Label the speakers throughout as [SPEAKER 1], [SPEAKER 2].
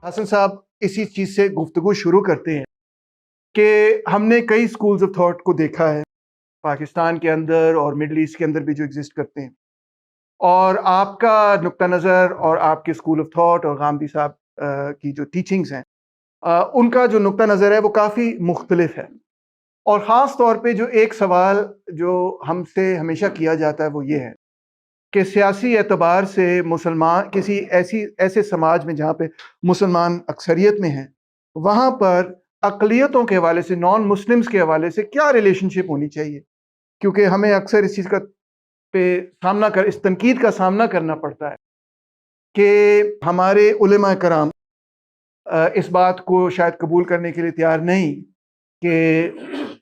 [SPEAKER 1] حسن صاحب اسی چیز سے گفتگو شروع کرتے ہیں کہ ہم نے کئی سکولز آف تھاٹ کو دیکھا ہے پاکستان کے اندر اور مڈل ایسٹ کے اندر بھی جو ایگزسٹ کرتے ہیں، اور آپ کا نقطہ نظر اور آپ کے اسکول آف تھاٹ اور غامدی صاحب کی جو ٹیچنگز ہیں ان کا جو نقطہ نظر ہے وہ کافی مختلف ہے. اور خاص طور پہ جو ایک سوال جو ہم سے ہمیشہ کیا جاتا ہے وہ یہ ہے کہ سیاسی اعتبار سے مسلمان کسی ایسے سماج میں جہاں پہ مسلمان اکثریت میں ہیں، وہاں پر اقلیتوں کے حوالے سے، نان مسلمز کے حوالے سے کیا ریلیشن شپ ہونی چاہیے؟ کیونکہ ہمیں اکثر اس چیز کا اس تنقید کا سامنا کرنا پڑتا ہے کہ ہمارے علماء کرام اس بات کو شاید قبول کرنے کے لیے تیار نہیں کہ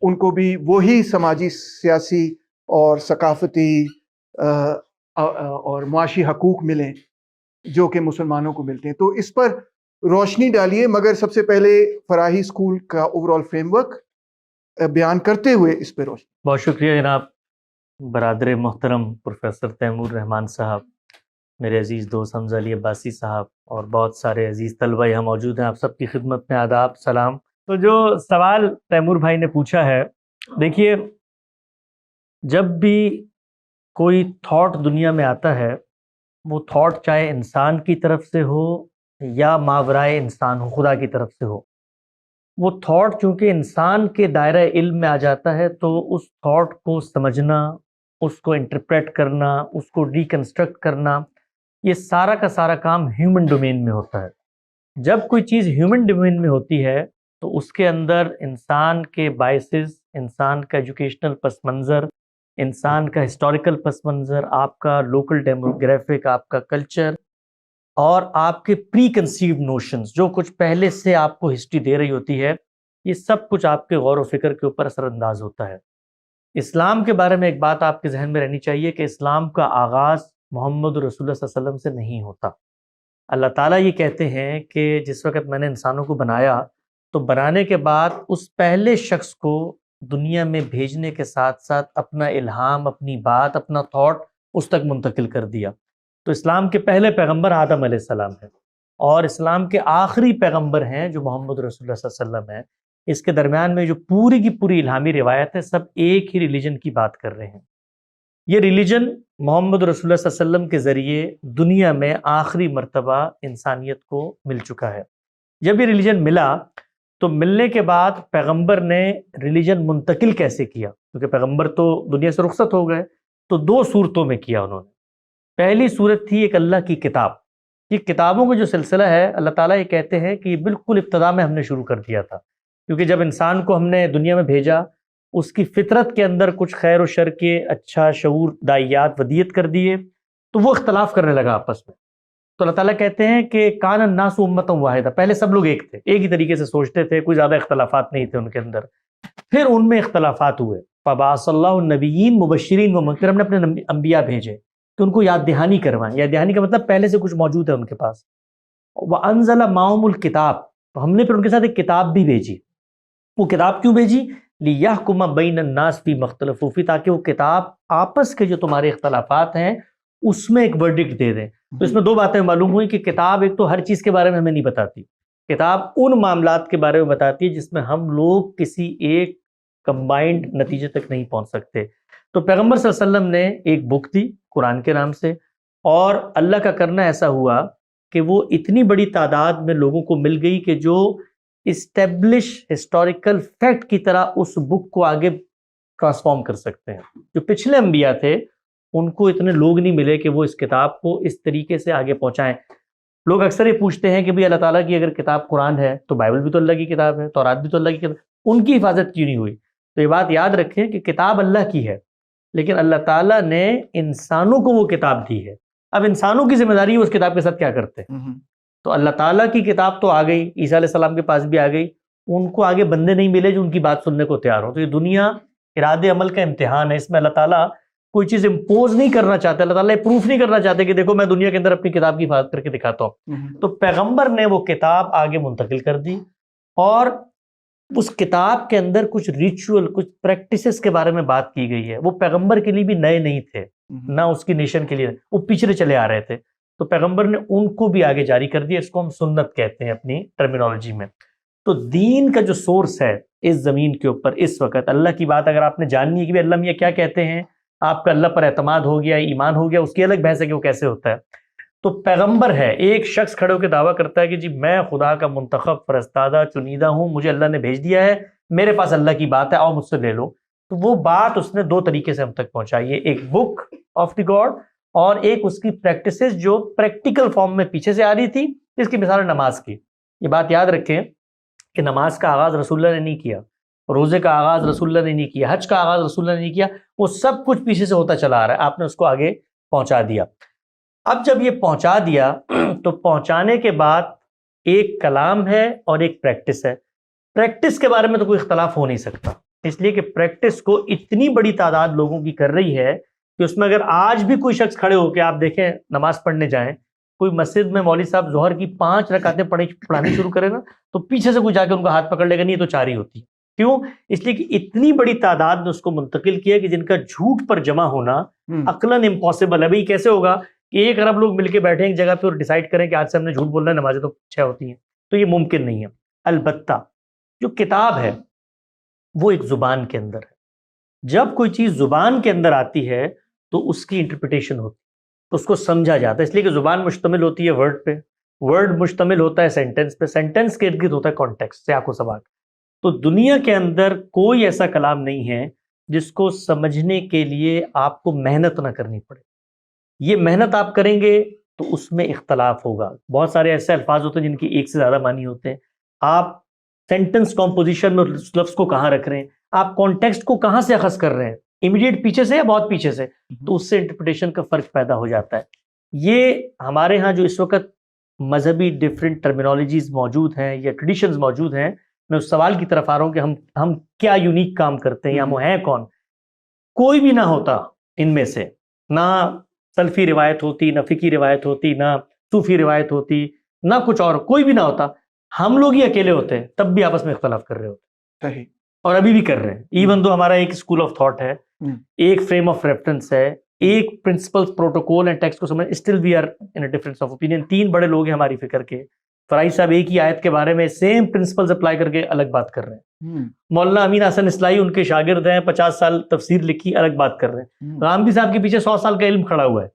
[SPEAKER 1] ان کو بھی وہی سماجی، سیاسی اور ثقافتی اور معاشی حقوق ملیں جو کہ مسلمانوں کو ملتے ہیں. تو اس پر روشنی ڈالیے، مگر سب سے پہلے فراہی اسکول کا اوور آل فریم ورک بیان کرتے ہوئے اس پہ روشنی.
[SPEAKER 2] بہت شکریہ جناب. برادر محترم پروفیسر تیمور رحمان صاحب، میرے عزیز دوست حمزہ علی عباسی صاحب اور بہت سارے عزیز طلبہ یہاں موجود ہیں، آپ سب کی خدمت میں آداب، سلام. تو جو سوال تیمور بھائی نے پوچھا ہے، دیکھیے جب بھی کوئی تھاٹ دنیا میں آتا ہے، وہ تھاٹ چاہے انسان کی طرف سے ہو یا ماورائے انسان ہو، خدا کی طرف سے ہو، وہ تھاٹ چونکہ انسان کے دائرہ علم میں آ جاتا ہے تو اس تھاٹ کو سمجھنا، اس کو انٹرپریٹ کرنا، اس کو ریکنسٹرکٹ کرنا، یہ سارا کا سارا کام ہیومن ڈومین میں ہوتا ہے. جب کوئی چیز ہیومن ڈومین میں ہوتی ہے تو اس کے اندر انسان کے بائسز، انسان کا ایجوکیشنل پس منظر، انسان کا ہسٹوریکل پس منظر، آپ کا لوکل ڈیموگرافک، آپ کا کلچر اور آپ کے پری کنسیوڈ نوشنز، جو کچھ پہلے سے آپ کو ہسٹری دے رہی ہوتی ہے، یہ سب کچھ آپ کے غور و فکر کے اوپر اثر انداز ہوتا ہے. اسلام کے بارے میں ایک بات آپ کے ذہن میں رہنی چاہیے کہ اسلام کا آغاز محمد رسول اللہ صلی اللہ علیہ وسلم سے نہیں ہوتا. اللہ تعالیٰ یہ کہتے ہیں کہ جس وقت میں نے انسانوں کو بنایا تو بنانے کے بعد اس پہلے شخص کو دنیا میں بھیجنے کے ساتھ ساتھ اپنا الہام، اپنی بات، اپنا تھاٹ اس تک منتقل کر دیا. تو اسلام کے پہلے پیغمبر آدم علیہ السلام ہیں اور اسلام کے آخری پیغمبر ہیں جو محمد رسول اللہ صلی اللہ علیہ وسلم ہیں. اس کے درمیان میں جو پوری کی پوری الہامی روایت ہے، سب ایک ہی ریلیجن کی بات کر رہے ہیں. یہ ریلیجن محمد رسول اللہ صلی اللہ علیہ وسلم کے ذریعے دنیا میں آخری مرتبہ انسانیت کو مل چکا ہے. جب یہ ریلیجن ملا تو ملنے کے بعد پیغمبر نے ریلیجن منتقل کیسے کیا؟ کیونکہ پیغمبر تو دنیا سے رخصت ہو گئے، تو دو صورتوں میں کیا انہوں نے. پہلی صورت تھی ایک اللہ کی کتاب. یہ کتابوں کا جو سلسلہ ہے، اللہ تعالیٰ یہ کہتے ہیں کہ یہ بالکل ابتدا میں ہم نے شروع کر دیا تھا، کیونکہ جب انسان کو ہم نے دنیا میں بھیجا، اس کی فطرت کے اندر کچھ خیر و شر کے اچھا شعور دائیات ودیت کر دیے تو وہ اختلاف کرنے لگا آپس میں. تو اللہ تعالیٰ کہتے ہیں کہ کان الناس امۃ واحدہ، پہلے سب لوگ ایک تھے، ایک ہی طریقے سے سوچتے تھے، کوئی زیادہ اختلافات نہیں تھے ان کے اندر. پھر ان میں اختلافات ہوئے، فبعث اللہ النبیین مبشرین ومنذرین، ہم نے اپنے انبیاء بھیجے کہ ان کو یاد دہانی کروائیں. یاد دہانی کا مطلب پہلے سے کچھ موجود ہے ان کے پاس. وانزل معهم الکتاب، تو ہم نے پھر ان کے ساتھ ایک کتاب بھی بھیجی. وہ کتاب کیوں بھیجی؟ لیحکم بین الناس فیما اختلفوا فیہ، تاکہ وہ کتاب آپس کے جو تمہارے اختلافات ہیں اس میں ایک ورڈکٹ دے دیں. تو اس میں دو باتیں معلوم ہوئی کہ کتاب ایک تو ہر چیز کے بارے میں ہمیں نہیں بتاتی، کتاب ان معاملات کے بارے میں بتاتی ہے جس میں ہم لوگ کسی ایک کمبائنڈ نتیجے تک نہیں پہنچ سکتے. تو پیغمبر صلی اللہ علیہ وسلم نے ایک بک دی قرآن کے نام سے، اور اللہ کا کرنا ایسا ہوا کہ وہ اتنی بڑی تعداد میں لوگوں کو مل گئی کہ جو اسٹیبلش ہسٹوریکل فیکٹ کی طرح اس بک کو آگے ٹرانسفارم کر سکتے ہیں. جو پچھلے انبیاء تھے ان کو اتنے لوگ نہیں ملے کہ وہ اس کتاب کو اس طریقے سے آگے پہنچائیں. لوگ اکثر یہ پوچھتے ہیں کہ بھئی اللہ تعالیٰ کی اگر کتاب قرآن ہے تو بائبل بھی تو اللہ کی کتاب ہے، تورات بھی تو اللہ کی کتاب، ان کی حفاظت کیوں نہیں ہوئی؟ تو یہ بات یاد رکھیں کہ کتاب اللہ کی ہے، لیکن اللہ تعالیٰ نے انسانوں کو وہ کتاب دی ہے. اب انسانوں کی ذمہ داری ہے اس کتاب کے ساتھ کیا کرتے ہیں. تو اللہ تعالیٰ کی کتاب تو آ گئی، عیسیٰ علیہ السلام کے پاس بھی آ گئی، ان کو آگے بندے نہیں ملے جو ان کی بات سننے کو تیار ہوں. تو یہ دنیا ارادے عمل کا امتحان ہے، اس میں اللہ تعالیٰ کوئی چیز امپوز نہیں کرنا چاہتے، اللہ تعالیٰ پروف نہیں کرنا چاہتے کہ دیکھو میں دنیا کے اندر اپنی کتاب کی حفاظت کر کے دکھاتا ہوں. تو پیغمبر نے وہ کتاب آگے منتقل کر دی، اور اس کتاب کے اندر کچھ ریچول، کچھ پریکٹسز کے بارے میں بات کی گئی ہے. وہ پیغمبر کے لیے بھی نئے نہیں تھے، نہ اس کی نیشن کے لیے، وہ پچھڑے چلے آ رہے تھے. تو پیغمبر نے ان کو بھی آگے جاری کر دیا. اس کو ہم سنت کہتے ہیں اپنی ٹرمینالوجی میں. تو دین کا جو سورس ہے اس زمین کے اوپر اس وقت، اللہ کی بات اگر آپ نے جاننی ہے کہ اللہ میاں کیا کہتے ہیں، آپ کا اللہ پر اعتماد ہو گیا، ایمان ہو گیا، اس کی الگ بحث ہے کہ وہ کیسے ہوتا ہے. تو پیغمبر ہے، ایک شخص کھڑے ہو کے دعویٰ کرتا ہے کہ جی میں خدا کا منتخب فرستادہ چنیدہ ہوں، مجھے اللہ نے بھیج دیا ہے، میرے پاس اللہ کی بات ہے، آؤ مجھ سے لے لو. تو وہ بات اس نے 2 طریقے سے ہم تک پہنچائی ہے، ایک بک آف دی گاڈ اور ایک اس کی پریکٹسز جو پریکٹیکل فارم میں پیچھے سے آ رہی تھی. اس کی مثال نماز کی. یہ بات یاد رکھیں کہ نماز کا آغاز رسول اللہ نے نہیں کیا، روزے کا آغاز رسول اللہ نے نہیں کیا، حج کا آغاز رسول اللہ نے نہیں کیا، وہ سب کچھ پیچھے سے ہوتا چلا آ رہا ہے، آپ نے اس کو آگے پہنچا دیا. اب جب یہ پہنچا دیا تو پہنچانے کے بعد ایک کلام ہے اور ایک پریکٹس ہے. پریکٹس کے بارے میں تو کوئی اختلاف ہو نہیں سکتا، اس لیے کہ پریکٹس کو اتنی بڑی تعداد لوگوں کی کر رہی ہے کہ اس میں اگر آج بھی کوئی شخص کھڑے ہو کے آپ دیکھیں نماز پڑھنے جائیں، کوئی مسجد میں مولوی صاحب ظہر کی 5 رکعتیں پڑھانی شروع کرے نا تو پیچھے سے کوئی جا کے ان کا ہاتھ پکڑ لے گا، نہیں تو 4 ہی ہوتی. کیوں؟ اس لیے کہ اتنی بڑی تعداد نے اس کو منتقل کیا کہ جن کا جھوٹ پر جمع ہونا عقلاً امپاسبل ہے. بھائی کیسے ہوگا کہ 1 ارب لوگ مل کے بیٹھے ایک جگہ پہ اور ڈیسائیڈ کریں کہ آج سے ہم نے جھوٹ بولنا ہے، نمازیں تو 6 ہوتی ہیں؟ تو یہ ممکن نہیں ہے. البتہ جو کتاب ہے وہ ایک زبان کے اندر ہے. جب کوئی چیز زبان کے اندر آتی ہے تو اس کی انٹرپریٹیشن ہوتی ہے، اس کو سمجھا جاتا ہے. اس لیے کہ زبان مشتمل ہوتی ہے ورڈ پہ، ورڈ مشتمل ہوتا ہے سینٹنس پہ، سینٹنس کے ارد گرد ہوتا ہے کانٹیکسٹ، سیاق و سباق. تو دنیا کے اندر کوئی ایسا کلام نہیں ہے جس کو سمجھنے کے لیے آپ کو محنت نہ کرنی پڑے. یہ محنت آپ کریں گے تو اس میں اختلاف ہوگا. بہت سارے ایسے الفاظ ہوتے ہیں جن کی ایک سے زیادہ معنی ہوتے ہیں. آپ سینٹنس کمپوزیشن میں لفظ کو کہاں رکھ رہے ہیں، آپ کانٹیکسٹ کو کہاں سے اخذ کر رہے ہیں، امیڈیٹ پیچھے سے یا بہت پیچھے سے، تو اس سے انٹرپریٹیشن کا فرق پیدا ہو جاتا ہے. یہ ہمارے ہاں جو اس وقت مذہبی ڈفرینٹ ٹرمینالوجیز موجود ہیں یا ٹریڈیشنز موجود ہیں، میں اس سوال کی طرف آ رہا ہوں کہ ہم کیا یونیک کام کرتے ہیں یا ہم ہیں کون. کوئی بھی نہ ہوتا ان میں سے، نہ سلفی روایت ہوتی، نہ فقہی روایت ہوتی، نہ صوفی روایت ہوتی، نہ کچھ اور، کوئی بھی نہ ہوتا، ہم لوگ ہی اکیلے ہوتے ہیں تب بھی آپس میں اختلاف کر رہے ہوتے.
[SPEAKER 1] صحیح.
[SPEAKER 2] اور ابھی بھی کر رہے ہیں. ایون تو ہمارا ایک اسکول آف تھاٹ ہے، ایک فریم آف ریفرنس ہے، ایک پرنسپل پروٹوکول اینڈ ٹیکسٹ کو سمجھ، still we are in a difference of opinion. 3 بڑے لوگ ہیں ہماری فکر کے. فرائی صاحب ایک ہی آیت کے بارے میں سیم پرنسپلز اپلائی کر کے الگ بات کر رہے ہیں. مولانا امین حسن اصلاحی ان کے شاگرد ہیں، 50 سال تفسیر لکھی، الگ بات کر رہے ہیں. غامدی صاحب کے پیچھے 100 سال کا علم کھڑا ہوا ہے،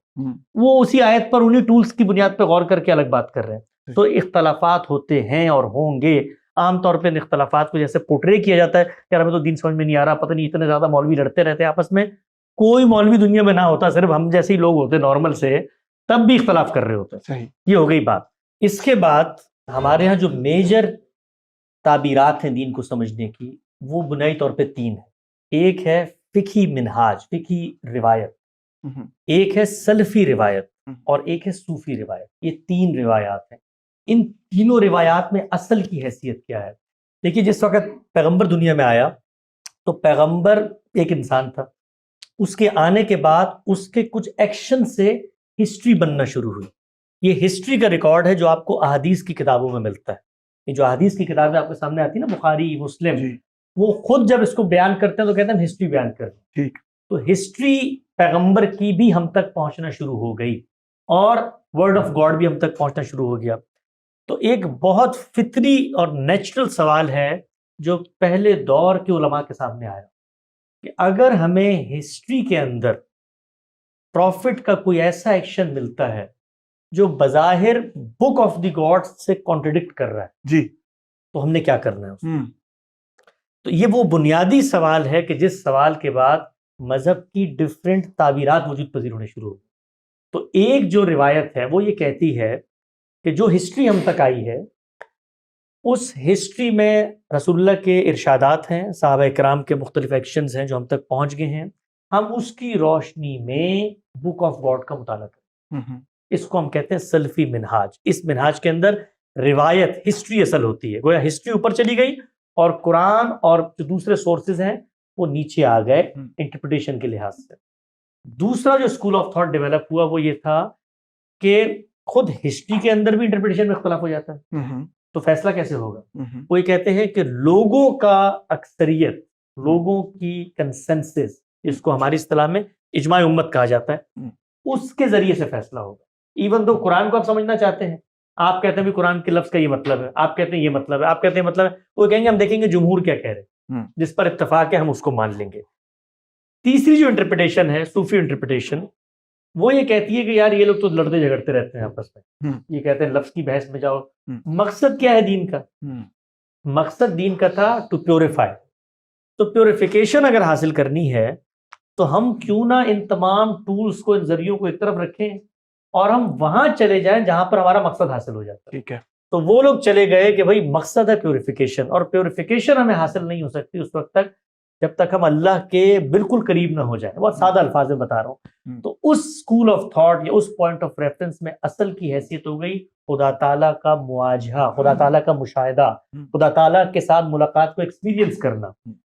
[SPEAKER 2] وہ اسی آیت پر انہی ٹولز کی بنیاد پہ غور کر کے الگ بات کر رہے ہیں. تو اختلافات ہوتے ہیں اور ہوں گے. عام طور پہ ان اختلافات کو جیسے پورٹرے کیا جاتا ہے، یار ہمیں تو دین سمجھ میں نہیں آ رہا، پتہ نہیں اتنے زیادہ مولوی لڑتے رہتے ہیں آپس میں. کوئی مولوی دنیا میں نہ ہوتا، صرف ہم جیسے ہی لوگ ہوتے نارمل سے، تب بھی اختلاف کر رہے ہوتے.
[SPEAKER 1] صحیح.
[SPEAKER 2] یہ ہو گئی بات. اس کے بعد ہمارے ہاں جو میجر تعبیرات ہیں دین کو سمجھنے کی، وہ بنیادی طور پہ 3 ہیں. ایک ہے فقہی منہاج، فقہی روایت، ایک ہے سلفی روایت، اور ایک ہے صوفی روایت. یہ 3 روایات ہیں. ان تینوں روایات میں اصل کی حیثیت کیا ہے؟ دیکھیے، جس وقت پیغمبر دنیا میں آیا تو پیغمبر ایک انسان تھا. اس کے آنے کے بعد اس کے کچھ ایکشن سے ہسٹری بننا شروع ہوئی. یہ ہسٹری کا ریکارڈ ہے جو آپ کو احادیث کی کتابوں میں ملتا ہے. یہ جو احادیث کی کتابیں آپ کے سامنے آتی ہیں نا، بخاری، مسلم، وہ خود جب اس کو بیان کرتے ہیں تو کہتے ہیں ہسٹری بیان کر دیں.
[SPEAKER 1] ٹھیک.
[SPEAKER 2] تو ہسٹری پیغمبر کی بھی ہم تک پہنچنا شروع ہو گئی، اور ورڈ آف گاڈ بھی ہم تک پہنچنا شروع ہو گیا. تو ایک بہت فطری اور نیچرل سوال ہے جو پہلے دور کے علماء کے سامنے آیا کہ اگر ہمیں ہسٹری کے اندر پروفٹ کا کوئی ایسا ایکشن ملتا ہے جو بظاہر بک آف دی گاڈ سے کانٹرڈکٹ کر رہا ہے،
[SPEAKER 1] جی،
[SPEAKER 2] تو ہم نے کیا کرنا ہے؟ تو یہ وہ بنیادی سوال ہے کہ جس سوال کے بعد مذہب کی ڈفرینٹ تعبیرات وجود پذیر ہونے شروع ہو. تو ایک جو روایت ہے وہ یہ کہتی ہے کہ جو ہسٹری ہم تک آئی ہے، اس ہسٹری میں رسول اللہ کے ارشادات ہیں، صحابہ کرام کے مختلف ایکشنز ہیں جو ہم تک پہنچ گئے ہیں. ہم اس کی روشنی میں بک آف گاڈ کا مطالعہ کریں. اس کو ہم کہتے ہیں سلفی منہاج. اس منہاج کے اندر روایت، ہسٹری اصل ہوتی ہے. گویا ہسٹری اوپر چلی گئی اور قرآن اور جو دوسرے سورسز ہیں وہ نیچے آ گئے انٹرپریٹیشن کے لحاظ سے. دوسرا جو اسکول آف تھاٹ ڈیولپ ہوا وہ یہ تھا کہ خود ہسٹری کے اندر بھی انٹرپریٹیشن میں اختلاف ہو جاتا ہے، تو فیصلہ کیسے ہوگا؟ وہ یہ کہتے ہیں کہ لوگوں کا اکثریت، لوگوں کی کنسنسس، اس کو ہماری اصطلاح میں اجماع امت کہا جاتا ہے، اس کے ذریعے سے فیصلہ ہوگا. ایون دو قرآن کو آپ سمجھنا چاہتے ہیں، آپ کہتے ہیں بھی قرآن کے لفظ کا یہ مطلب ہے، آپ کہتے ہیں یہ مطلب ہے، آپ کہتے ہیں مطلب ہے، وہ کہیں گے ہم دیکھیں گے جمہور کیا کہہ رہے ہیں، جس پر اتفاق ہے ہم اس کو مان لیں گے۔ تیسری جو انٹرپریٹیشن ہے صوفی انٹرپریٹیشن، وہ یہ کہتی ہے کہ یار یہ لوگ تو لڑتے جھگڑتے رہتے ہیں آپس میں، یہ کہتے ہیں لفظ کی بحث میں جاؤ۔ مقصد کیا ہے دین کا؟ مقصد دین کا تھا ٹو پیوریفائی، تو پیوریفیکیشن اگر حاصل کرنی ہے تو ہم کیوں نہ ان تمام ٹولز کو، ان ذریعوں کو ایک طرف رکھیں اور ہم وہاں چلے جائیں جہاں پر ہمارا مقصد حاصل ہو جاتا ہے۔
[SPEAKER 1] ٹھیک ہے،
[SPEAKER 2] تو وہ لوگ چلے گئے کہ بھائی مقصد ہے پیوریفیکیشن، اور پیوریفیکیشن ہمیں حاصل نہیں ہو سکتی اس وقت تک جب تک ہم اللہ کے بالکل قریب نہ ہو جائیں۔ بہت سادہ الفاظ میں بتا رہا ہوں۔ تو اس اسکول آف تھاٹ یا اس پوائنٹ آف ریفرنس میں اصل کی حیثیت ہو گئی خدا تعالیٰ کا مواجہہ، خدا تعالیٰ کا مشاہدہ، خدا تعالیٰ کے ساتھ ملاقات کو ایکسپیرینس کرنا۔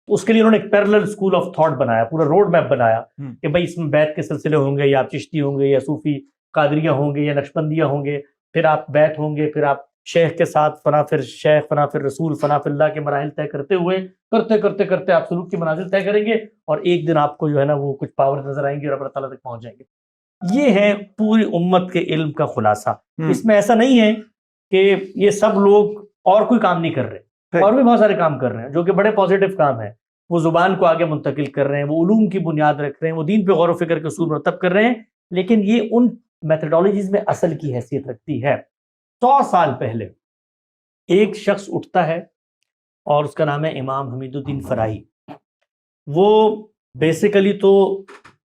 [SPEAKER 2] اس کے لیے انہوں نے ایک پیرلل اسکول آف تھاٹ بنایا، پورا روڈ میپ بنایا کہ بھائی اس میں بیت کے سلسلے ہوں گے، یا آپ چشتی ہوں گے، یا صوفی قادریہ ہوں گے، یا نقشبندیہ ہوں گے، پھر آپ بیت ہوں گے، پھر آپ شیخ کے ساتھ فنا پھر شیخ، فنا پھر رسول، فنا پھر اللہ کے مراحل طے کرتے ہوئے کرتے آپ سلوک کی منازل طے کریں گے، اور ایک دن آپ کو جو ہے نا وہ کچھ پاور نظر آئیں گے اور اللہ تعالیٰ تک پہنچ جائیں گے۔ یہ ہے پوری امت کے علم کا خلاصہ۔ اس میں ایسا نہیں ہے کہ یہ سب لوگ اور کوئی کام نہیں کر رہے، اور بھی بہت سارے کام کر رہے ہیں جو کہ بڑے پازیٹیو کام ہیں، وہ زبان کو آگے منتقل کر رہے ہیں، وہ علوم کی بنیاد رکھ رہے ہیں، وہ دین پہ غور و فکر کے اصول مرتب کر رہے ہیں، لیکن یہ ان میتھڈالوجیز میں اصل کی حیثیت رکھتی ہے۔ 100 سال پہلے ایک شخص اٹھتا ہے اور اس کا نام ہے امام حمید الدین فراہی۔ وہ بیسیکلی تو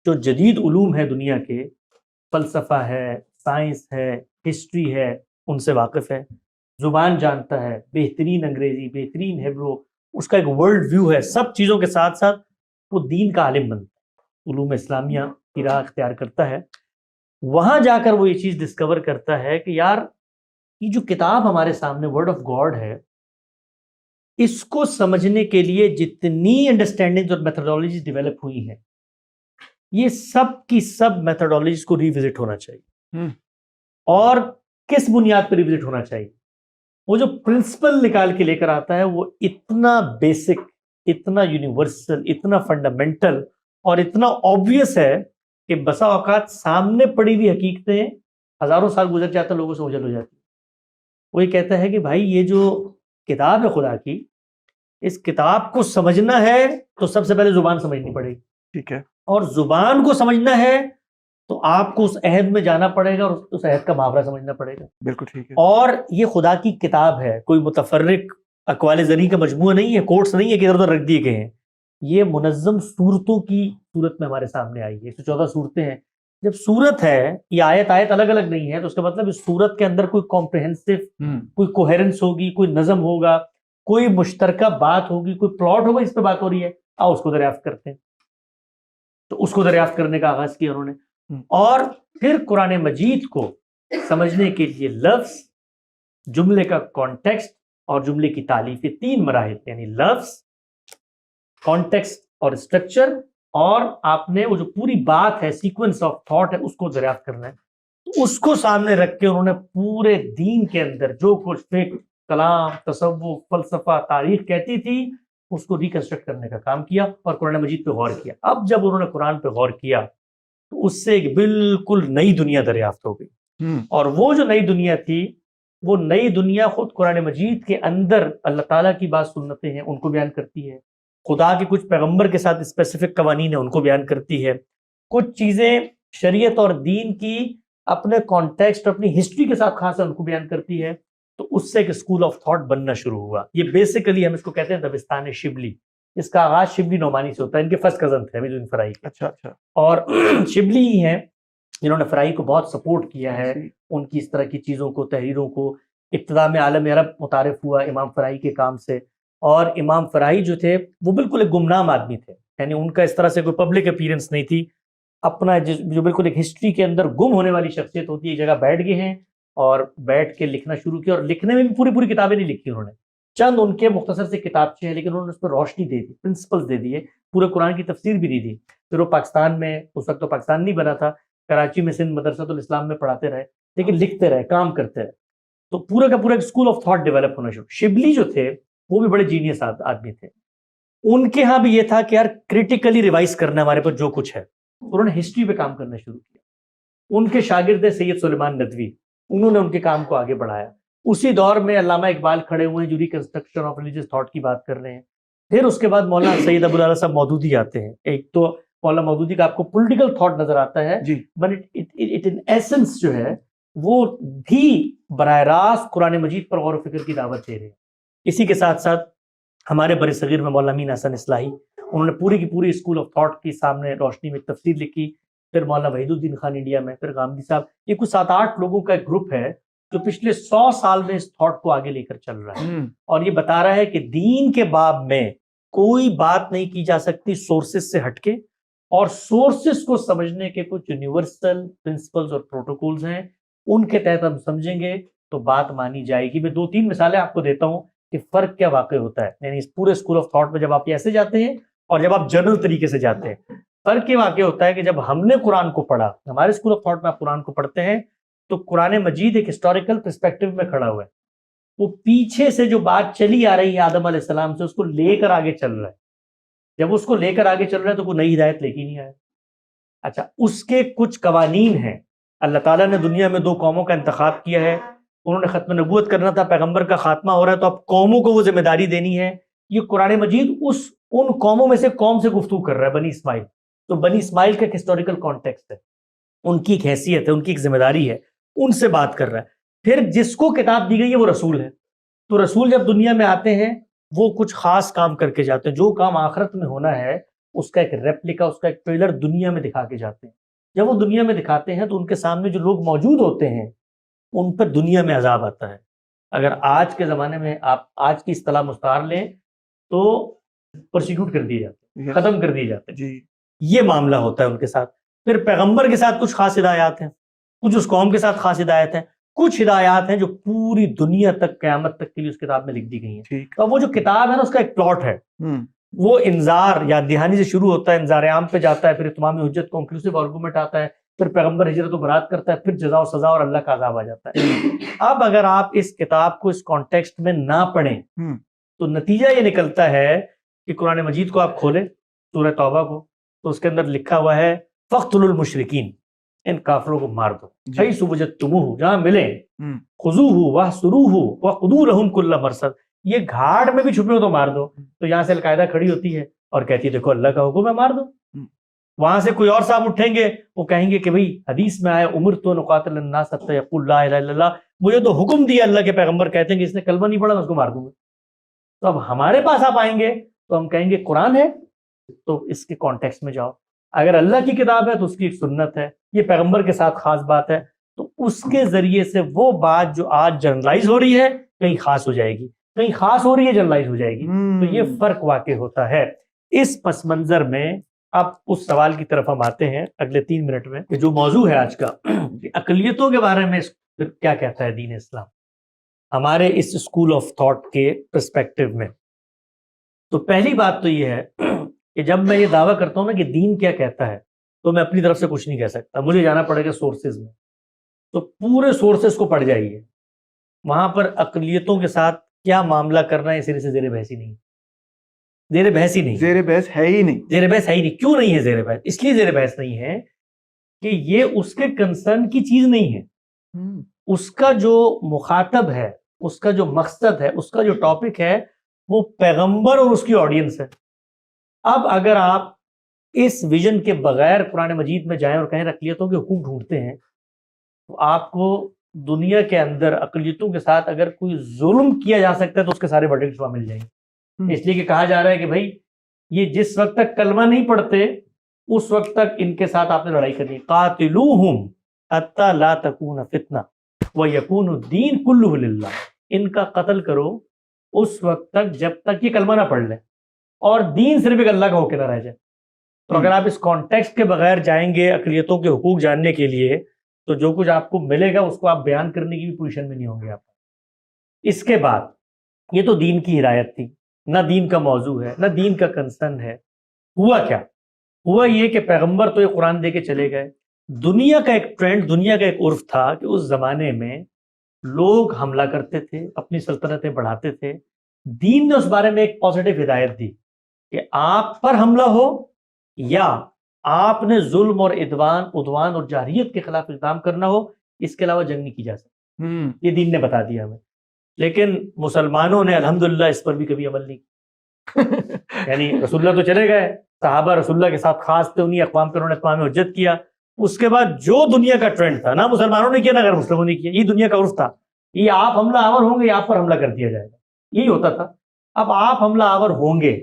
[SPEAKER 2] جو جدید علوم ہے دنیا کے، فلسفہ ہے، سائنس ہے، ہسٹری ہے، ان سے واقف ہے، زبان جانتا ہے، بہترین انگریزی، بہترین ہیبرو، اس کا ایک ورلڈ ویو ہے۔ سب چیزوں کے ساتھ ساتھ وہ دین کا عالم بنتا ہے، علوم اسلامیہ کی راہ اختیار کرتا ہے۔ وہاں جا کر وہ یہ چیز ڈسکور کرتا ہے کہ یار یہ جو کتاب ہمارے سامنے ورڈ آف گاڈ ہے، اس کو سمجھنے کے لیے جتنی انڈرسٹینڈنگ اور میتھڈالوجیز ڈیولپ ہوئی ہیں، یہ سب کی سب میتھڈالوجیز کو ریوزٹ ہونا چاہیے۔ اور کس بنیاد پر ریوزٹ ہونا چاہیے؟ وہ جو پرنسپل نکال کے لے کر آتا ہے وہ اتنا بیسک، اتنا یونیورسل، اتنا فنڈامنٹل اور اتنا آبویس ہے کہ بسا اوقات سامنے پڑی ہوئی حقیقتیں ہزاروں سال گزر جاتا لوگوں سے اوجھل ہو جاتی۔ وہ یہ کہتا ہے کہ بھائی یہ جو کتاب ہے خدا کی، اس کتاب کو سمجھنا ہے تو سب سے پہلے زبان سمجھنی پڑے گی،
[SPEAKER 1] ٹھیک ہے،
[SPEAKER 2] اور زبان کو سمجھنا ہے تو آپ کو اس عہد میں جانا پڑے گا اور اس عہد کا محاورہ سمجھنا پڑے گا۔
[SPEAKER 1] بالکل ٹھیک ہے۔
[SPEAKER 2] اور یہ خدا کی کتاب ہے، کوئی متفرق اقوال زرعی کا مجموعہ نہیں ہے، کوٹس نہیں ہے کہ ادھر ادھر رکھ دیے گئے ہیں۔ یہ منظم صورتوں کی صورت میں ہمارے سامنے آئی ہے، 114 صورتیں ہیں۔ جب صورت ہے، یہ آیت الگ الگ نہیں ہے، تو اس کا مطلب اس صورت کے اندر کوئی کمپریہنسو، کوئی کوہیرنس ہوگی، کوئی نظم ہوگا، کوئی مشترکہ بات ہوگی، کوئی پلاٹ ہوگا، اس پہ بات ہو رہی ہے، آؤ اس کو دریافت کرتے ہیں۔ تو اس کو دریافت کرنے کا آغاز کیا انہوں نے، اور پھر قرآن مجید کو سمجھنے کے لیے لفظ، جملے کا کانٹیکسٹ اور جملے کی تعلیف، یہ 3 مراحل، یعنی لفظ، کانٹیکسٹ اور اسٹرکچر، اور آپ نے وہ جو پوری بات ہے، سیکوینس آف تھاٹ ہے، اس کو دریافت کرنا ہے۔ تو اس کو سامنے رکھ کے انہوں نے پورے دین کے اندر جو کچھ فقہ، کلام، تصوف، فلسفہ، تاریخ کہتی تھی، اس کو ریکنسٹرکٹ کرنے کا کام کیا اور قرآن مجید پہ غور کیا۔ اب جب انہوں نے قرآن پہ غور کیا تو اس سے ایک بالکل نئی دنیا دریافت ہو گئی، اور وہ جو نئی دنیا تھی، وہ نئی دنیا خود قرآن مجید کے اندر اللہ تعالیٰ کی بعض سنتیں ہیں ان کو بیان کرتی ہے، خدا کے کچھ پیغمبر کے ساتھ اسپیسیفک قوانین ہیں ان کو بیان کرتی ہے، کچھ چیزیں شریعت اور دین کی اپنے کانٹیکسٹ، اپنی ہسٹری کے ساتھ خاص ان کو بیان کرتی ہے۔ تو اس سے ایک اسکول آف تھاٹ بننا شروع ہوا۔ یہ بیسیکلی ہم اس کو کہتے ہیں دبستان شبلی۔ اس کا آغاز شبلی نعمانی سے ہوتا ہے، ان کے فرسٹ کزن تھے حمید الدین فراہی کے۔
[SPEAKER 1] اچھا اچھا۔
[SPEAKER 2] اور شبلی ہی ہیں جنہوں نے فراہی کو بہت سپورٹ کیا ہے، ان کی اس طرح کی چیزوں کو، تحریروں کو۔ ابتدا میں عالم عرب متعارف ہوا امام فراہی کے کام سے، اور امام فراہی جو تھے وہ بالکل ایک گمنام آدمی تھے، یعنی ان کا اس طرح سے کوئی پبلک اپیرنس نہیں تھی۔ اپنا جو بالکل ایک ہسٹری کے اندر گم ہونے والی شخصیت ہوتی ہے، ایک جگہ بیٹھ گئے ہیں اور بیٹھ کے لکھنا شروع کیا، اور لکھنے میں بھی پوری کتابیں نہیں لکھی انہوں نے، چند ان کے مختصر سے کتابچے ہیں، لیکن انہوں نے اس پر روشنی دے دی، پرنسپلز دے دیے، پورے قرآن کی تفسیر بھی دی دی۔ پھر وہ پاکستان میں، اس وقت تو پاکستان نہیں بنا تھا، کراچی میں سندھ مدرسۃ الاسلام میں پڑھاتے رہے، لیکن لکھتے رہے، کام کرتے رہے، تو پورا کا پورا ایک اسکول آف تھاٹ ڈیولپ ہونا شروع۔ شبلی جو تھے وہ بھی بڑے جینیس آدمی تھے، ان کے ہاں بھی یہ تھا کہ یار کریٹیکلی ریوائز کرنا ہمارے پاس جو کچھ ہے۔ انہوں نے ہسٹری پہ کام کرنا شروع کیا، ان کے شاگرد سید سلیمان ندوی، انہوں نے ان کے کام کو آگے بڑھایا. اسی دور میں علامہ اقبال کھڑے ہوئے ہیں جو ریکنسٹرکشن آف ریلیجیس تھاٹ کی بات کر رہے ہیں. پھر اس کے بعد مولانا سید ابو العلا صاحب مودودی آتے ہیں. ایک تو مولانا مودودی کا آپ کو پولیٹیکل تھاٹ نظر آتا ہے،
[SPEAKER 1] جی
[SPEAKER 2] بٹ اٹ ان ایسنس جو ہے وہ بھی براہ راست قرآن مجید پر غور و فکر کی دعوت دے رہے ہیں. اسی کے ساتھ ساتھ ہمارے بر صغیر میں مولانا امین حسن اصلاحی، انہوں نے پوری کی پوری اسکول آف تھاٹ کی سامنے روشنی میں تفسیر لکھی. پھر مولانا وحید الدین خان انڈیا میں، پھر غامدی صاحب. یہ کچھ 7-8 لوگوں کا ایک گروپ ہے جو پچھلے 100 سال میں اس تھاٹ کو آگے لے کر چل رہا ہے، اور یہ بتا رہا ہے کہ دین کے باب میں کوئی بات نہیں کی جا سکتی سورسز سے ہٹ کے، اور سورسز کو سمجھنے کے کچھ یونیورسل پرنسپلز اور پروٹوکولز ہیں، ان کے تحت ہم سمجھیں گے تو بات مانی جائے گی. میں 2-3 مثالیں آپ کو دیتا ہوں کہ فرق کیا واقع ہوتا ہے. یعنی اس پورے اسکول آف تھاٹ میں جب آپ ایسے جاتے ہیں اور جب آپ جنرل طریقے سے جاتے ہیں، فرق یہ واقع ہوتا ہے کہ جب ہم نے قرآن کو پڑھا، ہمارے اسکول آف تھاٹ میں آپ قرآن کو پڑھتے ہیں تو قرآن مجید ایک ہسٹوریکل پرسپیکٹو میں کھڑا ہوا ہے. وہ پیچھے سے جو بات چلی آ رہی ہے آدم علیہ السلام سے، اس کو لے کر آگے چل رہا ہے. جب اس کو لے کر آگے چل رہا ہے تو کوئی نئی ہدایت لے کے نہیں آیا. اچھا، اس کے کچھ قوانین ہیں. اللہ تعالیٰ نے دنیا میں 2 قوموں کا انتخاب کیا ہے، انہوں نے ختم نبوت کرنا تھا، پیغمبر کا خاتمہ ہو رہا ہے، تو اب قوموں کو وہ ذمہ داری دینی ہے. یہ قرآن مجید ان قوموں میں سے قوم سے گفتگو کر رہا ہے، بنی اسماعیل. تو بنی اسماعیل کا ایک ہسٹوریکل کانٹیکسٹ ہے، ان کی ایک حیثیت ہے، ان کی ایک ذمہ داری ہے، ان سے بات کر رہا ہے. پھر جس کو کتاب دی گئی ہے وہ رسول ہے. تو رسول جب دنیا میں آتے ہیں وہ کچھ خاص کام کر کے جاتے ہیں. جو کام آخرت میں ہونا ہے اس کا ایک ریپلیکا، اس کا ایک ٹریلر دنیا میں دکھا کے جاتے ہیں. جب وہ دنیا میں دکھاتے ہیں تو ان کے سامنے جو لوگ موجود ہوتے ہیں ان پر دنیا میں عذاب آتا ہے. اگر آج کے زمانے میں آپ آج کی اصطلاح مستعار لیں تو پرسیکیوٹ کر دیے جاتے ہیں، ختم کر دیے جاتے ہیں.
[SPEAKER 1] جی
[SPEAKER 2] یہ معاملہ ہوتا ہے ان کے ساتھ. پھر پیغمبر کے ساتھ کچھ خاص ہدایات ہیں، کچھ اس قوم کے ساتھ خاص ہدایت ہیں، کچھ ہدایات ہیں جو پوری دنیا تک قیامت تک کے لیے اس کتاب میں لکھ دی گئی ہیں. تو وہ جو کتاب ہے نا، اس کا ایک پلاٹ ہے. وہ انذار یا دہانی سے شروع ہوتا ہے، انذار عام پہ جاتا ہے، پھر اتمام حجت کنکلوسیو آرگومنٹ آتا ہے، پھر پیغمبر ہجرت و برات کرتا ہے، پھر جزا و سزا اور اللہ کا عذاب آ جاتا ہے. اب اگر آپ اس کتاب کو اس کانٹیکسٹ میں نہ پڑھیں تو نتیجہ یہ نکلتا ہے کہ قرآن مجید کو آپ کھولیں سورہ توبہ کو، تو اس کے اندر لکھا ہوا ہے فَاقْتُلُوا الْمُشْرِكِينَ، ان کافروں کو مار دو، حَيْثُ وَجَدْتُمُوهُ، جہاں ملیں، خُذُوهُ وَاحْصُرُوهُ وَخُذُوا لَهُمْ كُلَّ مَرْصَدٍ، یہ گھاٹ میں بھی چھپے ہو تو مار دو. تو یہاں سے القاعدہ کھڑی ہوتی ہے اور کہتی ہے دیکھو اللہ کا حکم ہے، مار دو. وہاں سے کوئی اور صاحب اٹھیں گے، وہ کہیں گے کہ بھئی حدیث میں آیا امرت ان اقاتل الناس حتی یقولوا لا الہ الا اللہ، مجھے تو حکم دیا اللہ کے پیغمبر، کہتے ہیں کہ اس نے کلمہ نہیں پڑھا میں اس کو مار دوں گا. تو اب ہمارے پاس آپ آئیں گے تو ہم کہیں گے قرآن ہے تو اس کے کانٹیکسٹ میں جاؤ. اگر اللہ کی کتاب ہے تو اس کی ایک سنت ہے، یہ پیغمبر کے ساتھ خاص بات ہے، تو اس کے ذریعے سے وہ بات جو آج جنرلائز ہو رہی ہے کہیں خاص ہو جائے گی، کہیں خاص ہو رہی ہے جنرلائز ہو جائے گی. تو یہ فرق واقع ہوتا ہے. اس پس منظر میں اب اس سوال کی طرف ہم آتے ہیں اگلے 3 منٹ میں کہ جو موضوع ہے آج کا، اقلیتوں کے بارے میں کیا کہتا ہے دین اسلام ہمارے اس اسکول آف تھاٹ کے پرسپیکٹو میں. تو پہلی بات تو یہ ہے کہ جب میں یہ دعویٰ کرتا ہوں نا کہ دین کیا کہتا ہے تو میں اپنی طرف سے کچھ نہیں کہہ سکتا، مجھے جانا پڑے گا سورسز میں. تو پورے سورسز کو پڑھ جائیے، وہاں پر اقلیتوں کے ساتھ کیا معاملہ کرنا ہے سرے سے زیر بحث ہی نہیں، زیر بحث ہی نہیں،
[SPEAKER 1] زیر بحث ہے ہی نہیں،
[SPEAKER 2] زیر بحث ہے ہی نہیں. کیوں نہیں ہے زیر بحث؟ اس لیے زیر بحث نہیں ہے کہ یہ اس کے کنسرن کی چیز نہیں ہے. اس کا جو مخاطب ہے، اس کا جو مقصد ہے، اس کا جو ٹاپک ہے وہ پیغمبر اور اس کی آڈینس ہے. اب اگر آپ اس ویژن کے بغیر قرآن مجید میں جائیں اور کہیں اقلیتوں کے حقوق ڈھونڈتے ہیں تو آپ کو دنیا کے اندر اقلیتوں کے ساتھ اگر کوئی ظلم کیا جا سکتا ہے تو اس کے سارے ورڈکٹس وہاں مل جائیں گے. اس لیے کہ کہا جا رہا ہے کہ بھائی یہ جس وقت تک کلمہ نہیں پڑھتے اس وقت تک ان کے ساتھ آپ نے لڑائی کرنی. قاتلوہم حتی لا تکون فتنہ ویکون الدین کلہ للہ، ان کا قتل کرو اس وقت تک جب تک یہ کلمہ نہ پڑھ لیں اور دین صرف ایک اللہ کا ہو کے نہ رہ جائے. تو اگر آپ اس کانٹیکسٹ کے بغیر جائیں گے اقلیتوں کے حقوق جاننے کے لیے تو جو کچھ آپ کو ملے گا اس کو آپ بیان کرنے کی بھی پوزیشن میں نہیں ہوں گے آپ. اس کے بعد یہ تو دین کی ہدایت تھی، نہ دین کا موضوع ہے نہ دین کا کنسرن ہے. ہوا کیا؟ ہوا یہ کہ پیغمبر تو یہ قرآن دے کے چلے گئے. دنیا کا ایک ٹرینڈ، دنیا کا ایک عرف تھا کہ اس زمانے میں لوگ حملہ کرتے تھے، اپنی سلطنتیں بڑھاتے تھے. دین نے اس بارے میں ایک پازیٹیو ہدایت دی کہ آپ پر حملہ ہو یا آپ نے ظلم اور عدوان اور جارحیت کے خلاف اقدام کرنا ہو، اس کے علاوہ جنگ نہیں کی جا سکتی، یہ دین نے بتا دیا ہمیں. لیکن مسلمانوں نے الحمدللہ اس پر بھی کبھی عمل نہیں کیا. یعنی رسول اللہ تو چلے گئے، صحابہ رسول اللہ کے ساتھ خاص تھے، انہیں اقوام پر انہوں نے اتمام حجت کیا. اس کے بعد جو دنیا کا ٹرینڈ تھا، نہ مسلمانوں نے کیا نہ غیر مسلموں نے کیا، یہ دنیا کا عرف تھا، یہ آپ حملہ آور ہوں گے، آپ پر حملہ کر دیا جائے گا، یہی ہوتا تھا. اب آپ حملہ آور ہوں گے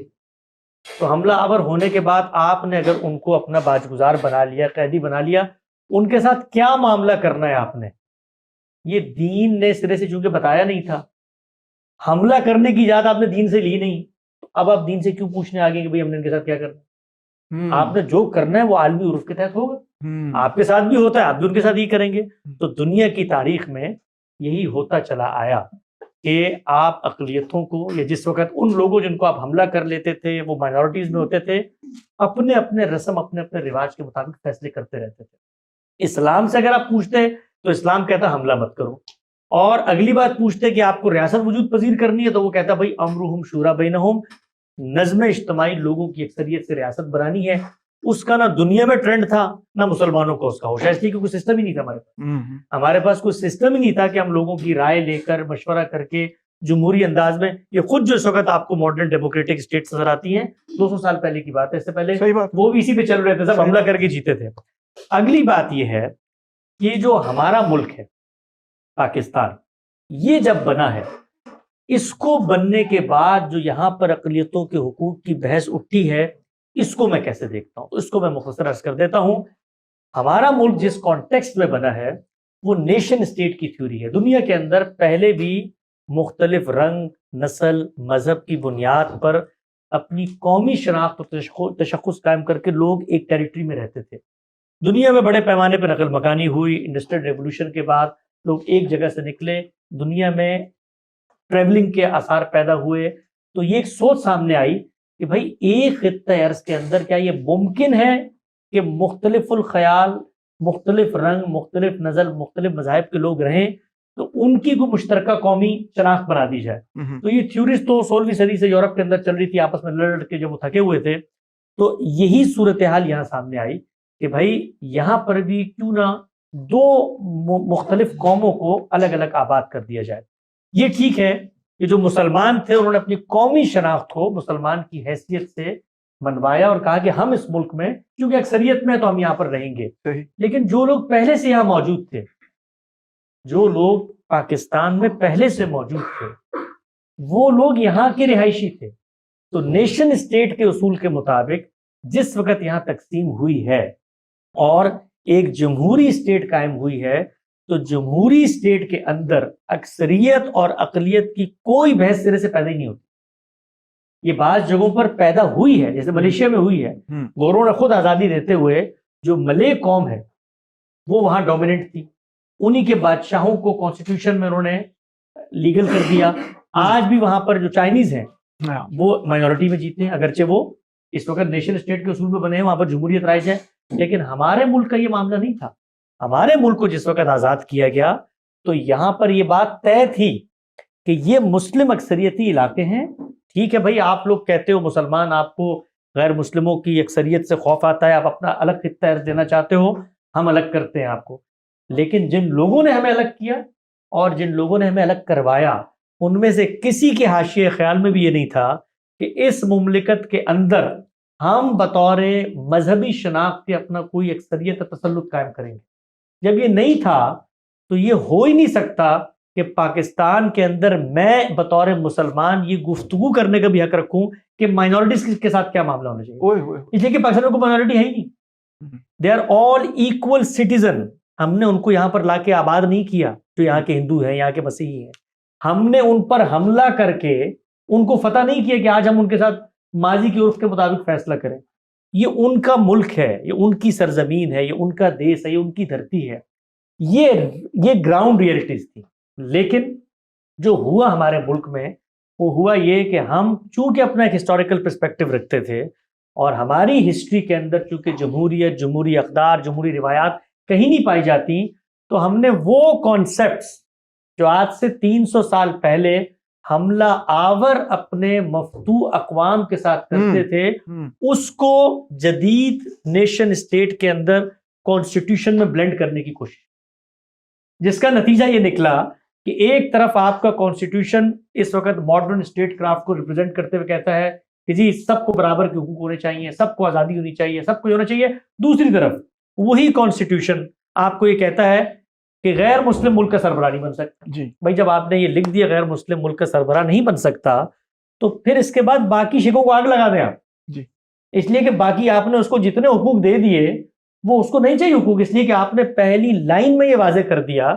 [SPEAKER 2] تو حملہ آور ہونے کے بعد آپ نے اگر ان کو اپنا باج گزار بنا لیا، قیدی بنا لیا، ان کے ساتھ کیا معاملہ کرنا ہے آپ نے، یہ دین نے سرے سے چونکہ بتایا نہیں تھا. حملہ کرنے کی اجازت آپ نے دین سے لی نہیں، تو اب آپ دین سے کیوں پوچھنے آگے کہ بھئی ہم نے ان کے ساتھ کیا کرنا ہے؟ آپ نے جو کرنا ہے وہ عالمی عرف کے تحت ہوگا، آپ کے ساتھ بھی ہوتا ہے، آپ بھی ان کے ساتھ ہی کریں گے. تو دنیا کی تاریخ میں یہی ہوتا چلا آیا کہ آپ اقلیتوں کو، یا جس وقت ان لوگوں جن کو آپ حملہ کر لیتے تھے وہ مائنورٹیز میں ہوتے تھے، اپنے اپنے رسم اپنے اپنے رواج کے مطابق فیصلے کرتے رہتے تھے. اسلام سے اگر آپ پوچھتے تو اسلام کہتا حملہ مت کرو، اور اگلی بات پوچھتے کہ آپ کو ریاست وجود پذیر کرنی ہے تو وہ کہتا بھائی امرہم شورا بینہم، نظم اجتماعی لوگوں کی اکثریت سے ریاست بنانی ہے. اس کا نہ دنیا میں ٹرینڈ تھا نہ مسلمانوں کو اس کا ہوش ہے، اس لیے کہ کوئی سسٹم ہی نہیں تھا ہمارے پاس کوئی سسٹم ہی نہیں تھا کہ ہم لوگوں کی رائے لے کر مشورہ کر کے جمہوری انداز میں. یہ خود جو اس وقت آپ کو ماڈرن ڈیموکریٹک اسٹیٹس نظر آتی ہیں 200 سال پہلے کی بات ہے، اس سے پہلے وہ بھی اسی پہ چل رہے تھے، سب حملہ کر کے جیتے تھے. اگلی بات یہ ہے کہ جو ہمارا ملک ہے پاکستان، یہ جب بنا ہے، اس کو بننے کے بعد جو یہاں پر اقلیتوں کے حقوق کی بحث اٹھی ہے، اس کو میں کیسے دیکھتا ہوں، اس کو میں مختصر عرض کر دیتا ہوں. ہمارا ملک جس کانٹیکسٹ میں بنا ہے وہ نیشن اسٹیٹ کی تھیوری ہے. دنیا کے اندر پہلے بھی مختلف رنگ، نسل، مذہب کی بنیاد پر اپنی قومی شناخت اور تشخص قائم کر کے لوگ ایک ٹیریٹری میں رہتے تھے. دنیا میں بڑے پیمانے پر نقل مکانی ہوئی، انڈسٹریل ریولوشن کے بعد لوگ ایک جگہ سے نکلے، دنیا میں ٹریولنگ کے آثار پیدا ہوئے، تو یہ ایک سوچ سامنے آئی کہ بھائی ایک خطہ ارض کے اندر کیا یہ ممکن ہے کہ مختلف الخیال، مختلف رنگ، مختلف نسل، مختلف مذاہب کے لوگ رہیں، تو ان کی کوئی مشترکہ قومی شناخت بنا دی جائے. تو یہ تھیوریز تو 16ویں صدی سے یورپ کے اندر چل رہی تھی، آپس میں لڑ کے جب وہ تھکے ہوئے تھے، تو یہی صورتحال یہاں سامنے آئی کہ بھائی یہاں پر بھی کیوں نہ دو مختلف قوموں کو الگ الگ آباد کر دیا جائے. یہ ٹھیک ہے کہ جو مسلمان تھے انہوں نے اپنی قومی شناخت کو مسلمان کی حیثیت سے منوایا اور کہا کہ ہم اس ملک میں کیونکہ اکثریت میں تو ہم یہاں پر رہیں گے. لیکن جو لوگ پہلے سے یہاں موجود تھے، جو لوگ پاکستان میں پہلے سے موجود تھے، وہ لوگ یہاں کے رہائشی تھے. تو نیشن اسٹیٹ کے اصول کے مطابق جس وقت یہاں تقسیم ہوئی ہے اور ایک جمہوری اسٹیٹ قائم ہوئی ہے، تو جمہوری اسٹیٹ کے اندر اکثریت اور اقلیت کی کوئی بحث سرے سے پیدا ہی نہیں ہوتی. یہ بعض جگہوں پر پیدا ہوئی ہے، جیسے ملیشیا میں ہوئی ہے. گوروں نے خود آزادی دیتے ہوئے جو ملے قوم ہے وہ وہاں ڈومیننٹ تھی، انہی کے بادشاہوں کو کانسٹیٹیوشن میں انہوں نے لیگل کر دیا. آج بھی وہاں پر جو چائنیز ہیں وہ مائنورٹی میں جیتے ہیں، اگرچہ وہ اس وقت نیشن اسٹیٹ کے اصول پہ بنے ہیں، وہاں پر جمہوریت رائج ہے. لیکن ہمارے ملک کا یہ معاملہ نہیں تھا. ہمارے ملک کو جس وقت آزاد کیا گیا تو یہاں پر یہ بات طے تھی کہ یہ مسلم اکثریتی علاقے ہیں. ٹھیک ہے بھائی، آپ لوگ کہتے ہو مسلمان، آپ کو غیر مسلموں کی اکثریت سے خوف آتا ہے، آپ اپنا الگ خطہ ارض دینا چاہتے ہو، ہم الگ کرتے ہیں آپ کو. لیکن جن لوگوں نے ہمیں الگ کیا اور جن لوگوں نے ہمیں الگ کروایا، ان میں سے کسی کے حاشیے خیال میں بھی یہ نہیں تھا کہ اس مملکت کے اندر ہم بطور مذہبی شناخت کے اپنا کوئی اکثریت تسلط قائم کریں گے. جب یہ نہیں تھا تو یہ ہو ہی نہیں سکتا کہ پاکستان کے اندر میں بطور مسلمان یہ گفتگو کرنے کا بھی حق رکھوں کہ مائنورٹیز کے ساتھ کیا معاملہ ہونا چاہیے. اس لیے کہ پاکستان میں کوئی مائنورٹی ہے ہی نہیں، they are all equal citizen. ہم نے ان کو یہاں پر لا کے آباد نہیں کیا جو یہاں کے ہندو ہیں، یہاں کے مسیحی ہیں. ہم نے ان پر حملہ کر کے ان کو فتح نہیں کیا کہ آج ہم ان کے ساتھ ماضی کے عرف کے مطابق فیصلہ کریں. یہ ان کا ملک ہے، یہ ان کی سرزمین ہے، یہ ان کا دیس ہے، یہ ان کی دھرتی ہے. یہ گراؤنڈ ریئلٹیز تھی. لیکن جو ہوا ہمارے ملک میں وہ ہوا یہ کہ ہم چونکہ اپنا ایک ہسٹوریکل پرسپیکٹو رکھتے تھے اور ہماری ہسٹری کے اندر چونکہ جمہوریت، جمہوری اقدار، جمہوری روایات کہیں نہیں پائی جاتی، تو ہم نے وہ کانسیپٹس جو آج سے 300 سال پہلے حملہ آور اپنے مفتوح اقوام کے ساتھ کرتے تھے، اس کو جدید نیشن اسٹیٹ کے اندر کانسٹیٹیوشن میں بلینڈ کرنے کی کوشش، جس کا نتیجہ یہ نکلا کہ ایک طرف آپ کا کانسٹیٹیوشن اس وقت ماڈرن اسٹیٹ کرافٹ کو ریپرزینٹ کرتے ہوئے کہتا ہے کہ جی سب کو برابر کے حقوق ہونے چاہیے، سب کو آزادی ہونی چاہیے، سب کو یہ ہونا چاہیے، دوسری طرف وہی کانسٹیٹیوشن آپ کو یہ کہتا ہے کہ غیر مسلم ملک کا سربراہ نہیں بن سکتا۔
[SPEAKER 1] جی
[SPEAKER 2] بھائی جب آپ نے یہ لکھ دیا غیر مسلم ملک کا سربراہ نہیں بن سکتا، تو پھر اس کے بعد باقی شیخوں کو آگ لگا دیں آپ،
[SPEAKER 1] جی
[SPEAKER 2] اس لیے کہ باقی آپ نے اس کو جتنے حقوق دے دیے وہ اس کو نہیں چاہیے حقوق، اس لیے کہ آپ نے پہلی لائن میں یہ واضح کر دیا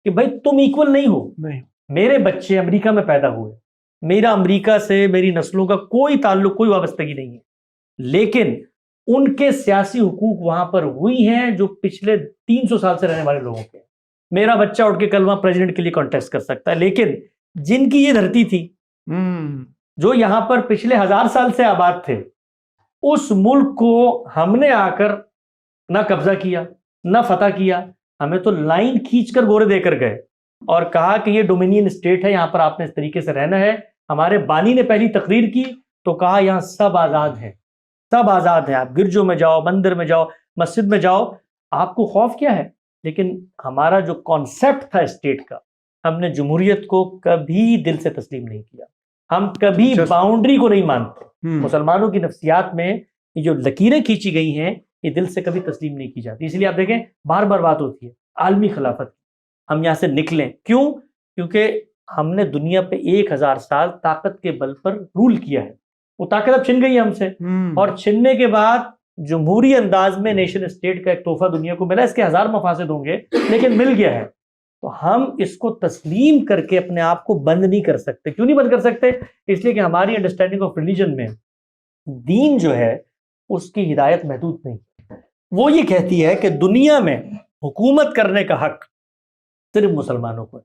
[SPEAKER 2] کہ بھائی تم ایکول نہیں ہو،
[SPEAKER 1] نہیں
[SPEAKER 2] میرے بچے امریکہ میں پیدا ہوئے، میرا امریکہ سے میری نسلوں کا کوئی تعلق، کوئی وابستگی نہیں ہے، لیکن ان کے سیاسی حقوق وہاں پر ہوئی ہیں جو پچھلے 300 سال سے رہنے والے لوگوں کے ہیں۔ میرا بچہ اٹھ کے کل وہاں پریزیڈنٹ کے لیے کانٹیسٹ کر سکتا ہے، لیکن جن کی یہ دھرتی تھی، جو یہاں پر پچھلے 1000 سال سے آباد تھے، اس ملک کو ہم نے آ کر نہ قبضہ کیا نہ فتح کیا، ہمیں تو لائن کھینچ کر گورے دے کر گئے اور کہا کہ یہ ڈومینین اسٹیٹ ہے، یہاں پر آپ نے اس طریقے سے رہنا ہے۔ ہمارے بانی نے پہلی تقریر کی تو کہا یہاں سب آزاد ہیں، سب آزاد ہیں، آپ گرجوں میں جاؤ، مندر میں جاؤ، مسجد میں جاؤ، آپ کو خوف کیا ہے؟ لیکن ہمارا جو کانسیپٹ تھا اسٹیٹ کا، ہم نے جمہوریت کو کبھی دل سے تسلیم نہیں کیا، ہم کبھی باؤنڈری کو نہیں مانتے۔ مسلمانوں کی نفسیات میں یہ جو لکیریں کھینچی گئی ہیں یہ دل سے کبھی تسلیم نہیں کی جاتی، اس لیے آپ دیکھیں بار بار بات ہوتی ہے عالمی خلافت، ہم یہاں سے نکلیں، کیوں؟ کیونکہ ہم نے دنیا پہ 1000 سال طاقت کے بل پر رول کیا ہے، وہ طاقت اب چھن گئی ہے ہم سے، اور چھننے کے بعد جمہوری انداز میں نیشن اسٹیٹ کا ایک تحفہ دنیا کو ملا، اس کے 1000 مفاسد ہوں گے لیکن مل گیا ہے، تو ہم اس کو تسلیم کر کے اپنے آپ کو بند نہیں کر سکتے۔ کیوں نہیں بند کر سکتے؟ اس لیے کہ ہماری انڈرسٹینڈنگ آف ریلیجن میں دین جو ہے اس کی ہدایت محدود نہیں، وہ یہ کہتی ہے کہ دنیا میں حکومت کرنے کا حق صرف مسلمانوں کو ہے۔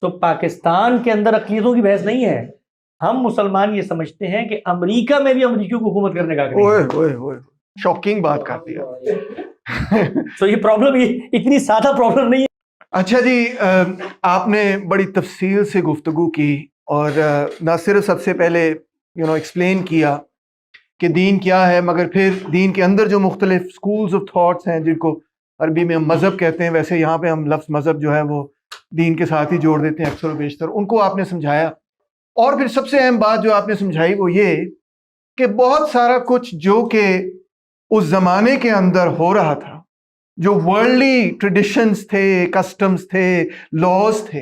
[SPEAKER 2] تو پاکستان کے اندر عقیدوں کی بحث نہیں ہے، ہم مسلمان یہ سمجھتے ہیں کہ امریکہ میں بھی امریکیوں کو حکومت کرنے کا حق نہیں ہے۔
[SPEAKER 1] شاکنگ بات کرتی ہے۔
[SPEAKER 2] تو یہ پرابلم یہ اتنی سادہ پرابلم نہیں ہے۔
[SPEAKER 1] اچھا جی، آپ نے بڑی تفصیل سے گفتگو کی اور نہ صرف سب سے پہلے ایکسپلین کیا کہ دین کیا ہے، مگر پھر دین کے اندر جو مختلف سکولز آف تھاٹس ہیں جن کو عربی میں ہم مذہب کہتے ہیں، ویسے یہاں پہ ہم لفظ مذہب جو ہے وہ دین کے ساتھ ہی جوڑ دیتے ہیں اکثر و بیشتر، ان کو آپ نے سمجھایا۔ اور پھر سب سے اہم بات جو آپ نے سمجھائی وہ یہ کہ بہت سارا کچھ جو کہ اس زمانے کے اندر ہو رہا تھا، جو ورلڈلی ٹریڈیشنز تھے، کسٹمز تھے، لاز تھے،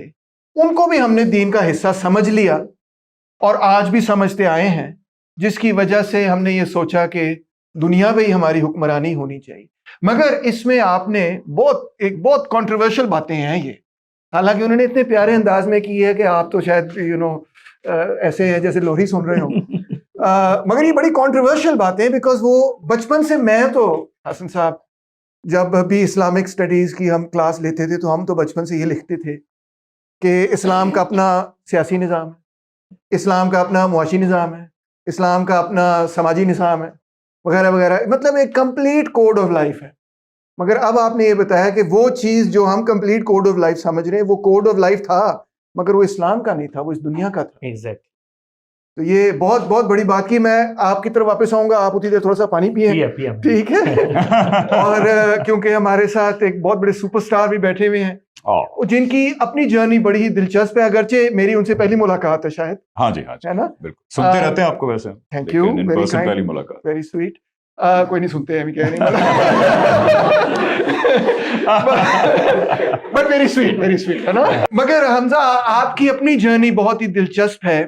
[SPEAKER 1] ان کو بھی ہم نے دین کا حصہ سمجھ لیا اور آج بھی سمجھتے آئے ہیں، جس کی وجہ سے ہم نے یہ سوچا کہ دنیا میں ہی ہماری حکمرانی ہونی چاہیے۔ مگر اس میں آپ نے بہت کنٹروورشل باتیں ہیں یہ، حالانکہ انہوں نے اتنے پیارے انداز میں کی ہے کہ آپ تو شاید ایسے ہیں جیسے لوری سن رہے ہوں، مگر یہ بڑی کنٹروورشل باتیں، بیکاز وہ بچپن سے، میں تو حسن صاحب جب بھی اسلامک اسٹڈیز کی ہم کلاس لیتے تھے تو ہم تو بچپن سے یہ لکھتے تھے کہ اسلام کا اپنا سیاسی نظام ہے، اسلام کا اپنا معاشی نظام ہے، اسلام کا اپنا سماجی نظام ہے، وغیرہ وغیرہ، مطلب ایک کمپلیٹ کوڈ آف لائف ہے۔ مگر اب آپ نے یہ بتایا کہ وہ چیز جو ہم کمپلیٹ کوڈ آف لائف سمجھ رہے ہیں وہ کوڈ آف لائف تھا، مگر وہ اسلام کا نہیں تھا، وہ اس دنیا کا تھا۔
[SPEAKER 2] ایگزیکٹ۔
[SPEAKER 1] تو یہ بہت بہت بڑی بات کی۔ میں آپ کی طرف واپس آؤں گا، آپ اتنی دیر تھوڑا سا پانی پیئیں، ٹھیک ہے؟ اور کیونکہ ہمارے ساتھ ایک بہت بڑے سپر اسٹار بھی بیٹھے ہوئے ہیں جن کی اپنی جرنی بڑی ہی دلچسپ ہے، اگرچہ میری ان سے پہلی ملاقات ہے شاید۔
[SPEAKER 3] ہاں جی، ہاں جی،
[SPEAKER 1] ہے نا؟
[SPEAKER 3] بالکل سنتے رہتے ہیں آپ کو ویسے۔
[SPEAKER 1] تھینک یو،
[SPEAKER 3] پہلی ملاقات،
[SPEAKER 1] ویری سویٹ۔ کوئی نہیں سنتے ہیں، کہہ نہیں، بٹ ویری سویٹ ہے نا۔ مگر حمزہ، آپ کی اپنی جرنی بہت ہی دلچسپ ہے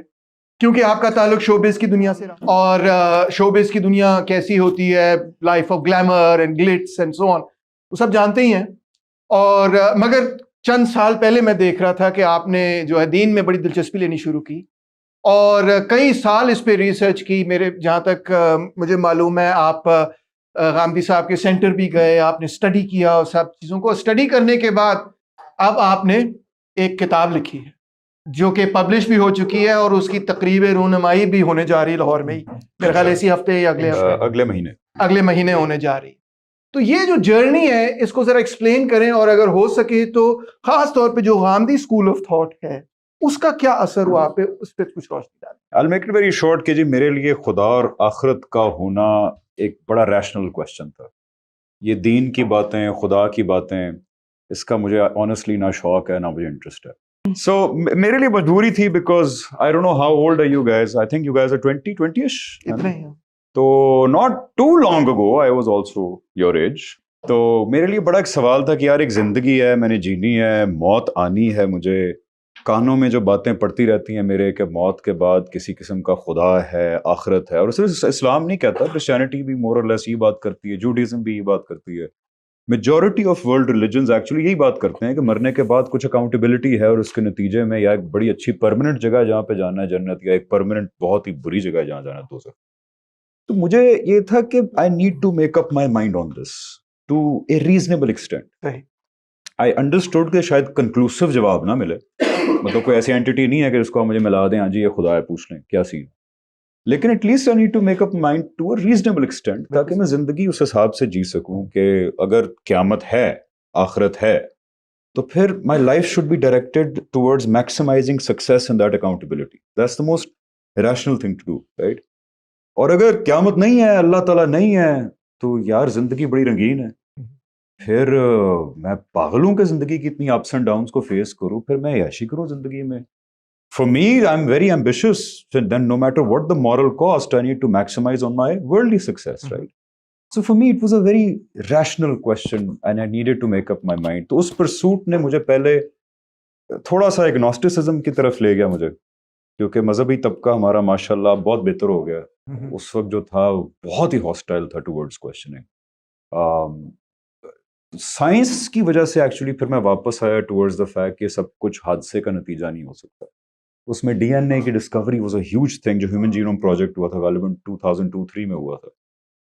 [SPEAKER 1] کیونکہ آپ کا تعلق شوبز کی دنیا سے رہا، اور شوبز کی دنیا کیسی ہوتی ہے، life of glamour and glitz and so on, وہ سب جانتے ہی ہیں۔ اور مگر چند سال پہلے میں دیکھ رہا تھا کہ آپ نے جو ہے دین میں بڑی دلچسپی لینی شروع کی اور کئی سال اس پہ ریسرچ کی۔ میرے جہاں تک مجھے معلوم ہے آپ غامدی صاحب کے سینٹر بھی گئے، آپ نے اسٹڈی کیا اور سب چیزوں کو اسٹڈی کرنے کے بعد اب آپ نے ایک کتاب لکھی ہے جو کہ پبلش بھی ہو چکی ہے اور اس کی تقریب رونمائی بھی ہونے جا رہی ہے لاہور میں ہی، میرے خیال اسی ہفتے یا اگلے مہینے ہونے جا رہی ہے۔ تو یہ جو جرنی ہے اس کو ذرا ایکسپلین کریں، اور اگر ہو سکے تو خاص طور پہ جو غامدی اسکول آف تھاٹ ہے اس کا کیا اثر ہوا آپ پہ, اس پہ کچھ روشنی ڈالیں.
[SPEAKER 3] I'll make it very short کہ جی میرے لیے خدا اور آخرت کا ہونا ایک بڑا ریشنل کوشچن تھا. یہ دین کی باتیں, خدا کی باتیں, اس کا مجھے آنیسٹلی نہ شوق ہے نہ مجھے انٹرسٹ ہے. سو میرے لیے مجبوری تھی because I don't know how old are you guys. I think you guys are 20-ish.
[SPEAKER 1] اتنے ہی
[SPEAKER 3] تو not too long ago I was also your age. تو میرے لیے بڑا ایک سوال تھا کہ یار ایک زندگی ہے, میں نے جینی ہے, موت آنی ہے, مجھے کانوں میں جو باتیں پڑتی رہتی ہیں میرے کہ موت کے بعد کسی قسم کا خدا ہے, آخرت ہے. اور صرف اسلام نہیں کہتا, کرسچینٹی بھی مور اور لیس یہ بات کرتی ہے, جوڈیزم بھی یہ بات کرتی ہے, majority of world religions actually یہی بات کرتے ہیں کہ مرنے کے بعد کچھ اکاؤنٹیبلٹی ہے اور اس کے نتیجے میں یا ایک بڑی اچھی پرماننٹ جگہ جہاں پہ جانا ہے جنت, یا ایک پرماننٹ بہت ہی بری جگہ جہاں جانا ہے دوزخ. تو مجھے یہ تھا کہ I need to make up my mind on this to a reasonable extent. I understood کہ شاید کنکلوسیو جواب نہ ملے, مطلب کوئی ایسی اینٹی نہیں ہے کہ اس کو مجھے ملا دیں, ہاں جی یہ خدا ہے پوچھ لیں کیا سین, لیکن at least I need to make up mind to a reasonable extent, تاکہ میں زندگی اس حساب سے جی سکوں کہ اگر قیامت ہے, آخرت ہے, تو پھر my life should be directed towards maximising success in that accountability. That's the most rational thing to do, right. اور اگر قیامت نہیں ہے, اللہ تعالیٰ نہیں ہے, تو یار زندگی بڑی رنگین ہے. پھر میں پاگل ہوں کہ زندگی کی اتنی اپس اینڈ ڈاؤنس کو فیس کروں, پھر میں عیاشی کروں زندگی میں. For me, I'm very ambitious. So then no matter what the moral cost, I need to maximize on my worldly success, right? So for me, it was a very rational question and I needed to make up my mind. تو اس pursuit نے مجھے پہلے تھوڑا سا agnosticism کی طرف لے گیا مجھے, کیونکہ مذہبی طبقہ ہمارا ماشاءاللہ بہت بہتر ہو گیا. اس وقت جو تھا بہت ہی hostile تھا towards questioning. سائنس کی وجہ سے ایکچولی پھر میں واپس آیا ٹورڈز دا فیکٹ کہ سب کچھ حادثے کا نتیجہ نہیں ہو سکتا. اس میں ڈی این اے کی Discovery was a huge thing, جو ہیومن جینوم پروجیکٹ ہوا تھا غالباً 2002-3 میں ہوا تھا.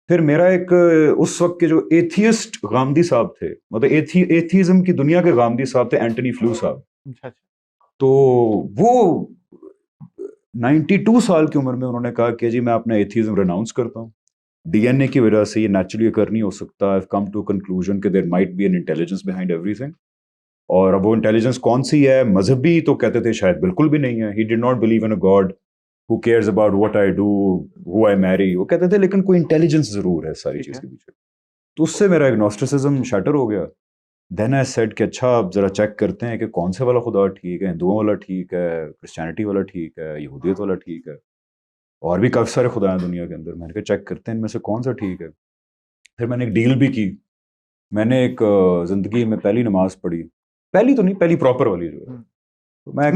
[SPEAKER 3] پھر میرا ایک اس وقت کے جو ایتھیسٹ غامدی صاحب تھے, مطلب ایتھیزم کی دنیا کے غامدی صاحب تھے, اینٹنی فلو صاحب. تو وہ 92 سال کی عمر میں انہوں نے کہا کہ جی میں اپنا ایتھیزم ریناؤنس کرتا ہوں, ڈی این اے کی وجہ سے یہ نیچرلی اکر نہیں ہو سکتا. I've come to a conclusion کہ there might be an intelligence behind everything. اور اب وہ انٹیلیجنس کون سی ہے, مذہبی تو کہتے تھے شاید بالکل بھی نہیں ہے. He did not believe in a God who cares about what I do, who I marry. وہ کہتے تھے لیکن کوئی انٹیلیجنس ضرور ہے ساری چیز کے پیچھے. تو اس سے میرا ایگنوسٹسزم شیٹر ہو گیا. دین آئی سیڈ کہ اچھا اب ذرا چیک کرتے ہیں کہ کون سے والا خدا ٹھیک ہے, ہندوؤں والا ٹھیک ہے, کرسچینٹی والا ٹھیک ہے, یہودیت والا ٹھیک ہے, اور بھی کافی سارے خدا ہیں دنیا کے اندر. میں نے کہا چیک کرتے ہیں ان میں سے کون سا ٹھیک ہے. پھر میں نے ایک ڈیل بھی کی. میں نے ایک زندگی میں پہلی نماز پڑھی, پہلی تو نہیں, پہلی پراپر والی جو ہے, میں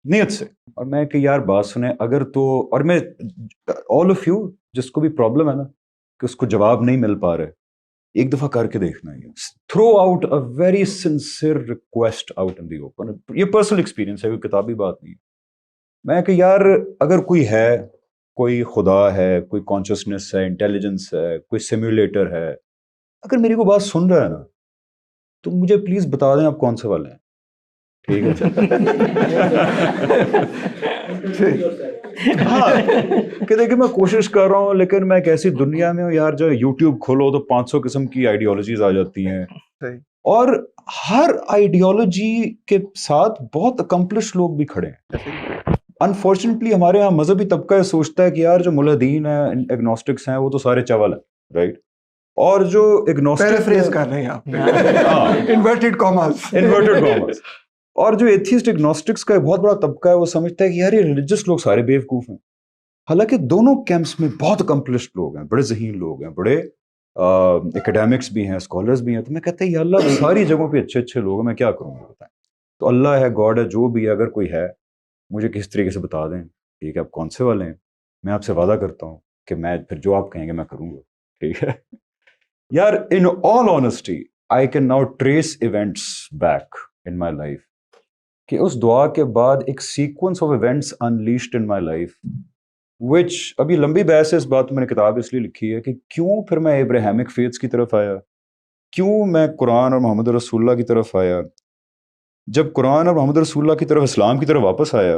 [SPEAKER 3] نیت سے. اور میں کہ یار بات سنیں اگر تو, اور میں آل آف یو جس کو بھی پرابلم ہے نا کہ اس کو جواب نہیں مل پا رہے, ایک دفعہ کر کے دیکھنا ہے. Through out a very sincere request out in the open. یہ پرسنل ایکسپیرینس ہے, کوئی کتابی بات نہیں. میں کہ یار اگر کوئی ہے, کوئی خدا ہے, کوئی کانشیسنیس ہے, انٹیلیجنس ہے, کوئی سیمولیٹر ہے, اگر میری کو بات سن رہا ہے نا تو مجھے پلیز بتا دیں آپ کون سے والے ہیں, ٹھیک ہے. ہاں کہ دیکھیں میں کوشش کر رہا ہوں, لیکن میں ایک ایسی دنیا میں ہوں یار جو یوٹیوب کھولو تو 500 قسم کی آئیڈیالوجیز آ جاتی ہیں, اور ہر آئیڈیالوجی کے ساتھ بہت اکمپلش لوگ بھی کھڑے ہیں. انفارچونیٹلی ہمارے یہاں مذہبی طبقہ یہ سوچتا ہے کہ یار جو ملحدین ہیں, ایگنوسٹکس ہیں, وہ تو سارے چول ہیں, رائٹ. اور جو
[SPEAKER 1] پیرافریز کر رہے ہیں آپ, انورٹڈ کاماز.
[SPEAKER 3] اور جو ایتھیسٹ ایگنوسٹکس کا ایک بہت بڑا طبقہ ہے, وہ سمجھتا ہے کہ یار یہ ریلیجس لوگ سارے بیوقوف ہیں. حالانکہ دونوں کیمپس میں بہت اکمپلشڈ لوگ ہیں, بڑے ذہین لوگ ہیں, بڑے اکیڈیمکس بھی ہیں, اسکالرز بھی ہیں. تو میں کہتا ہے یا اللہ ساری جگہوں پہ اچھے اچھے لوگ ہیں, میں کیا کروں گا بتائیں. تو اللہ ہے, گاڈ ہے, جو بھی ہے, اگر کوئی ہے مجھے کس طریقے سے بتا دیں, ٹھیک ہے, آپ کون سے والے ہیں. میں آپ سے وعدہ کرتا ہوں کہ میں پھر جو آپ کہیں گے میں کروں گا, ٹھیک ہے. یار in all honesty I can now trace events back in my life کہ اس دعا کے بعد ایک sequence of events unleashed in my life which ابھی لمبی بحث ہے اس بات میں نے کتاب اس لیے لکھی ہے کہ کیوں پھر میں ابراہیمک فیتھس کی طرف آیا, کیوں میں قرآن اور محمد رسول اللہ کی طرف آیا. جب قرآن اور محمد رسول اللہ کی طرف, اسلام کی طرف واپس آیا,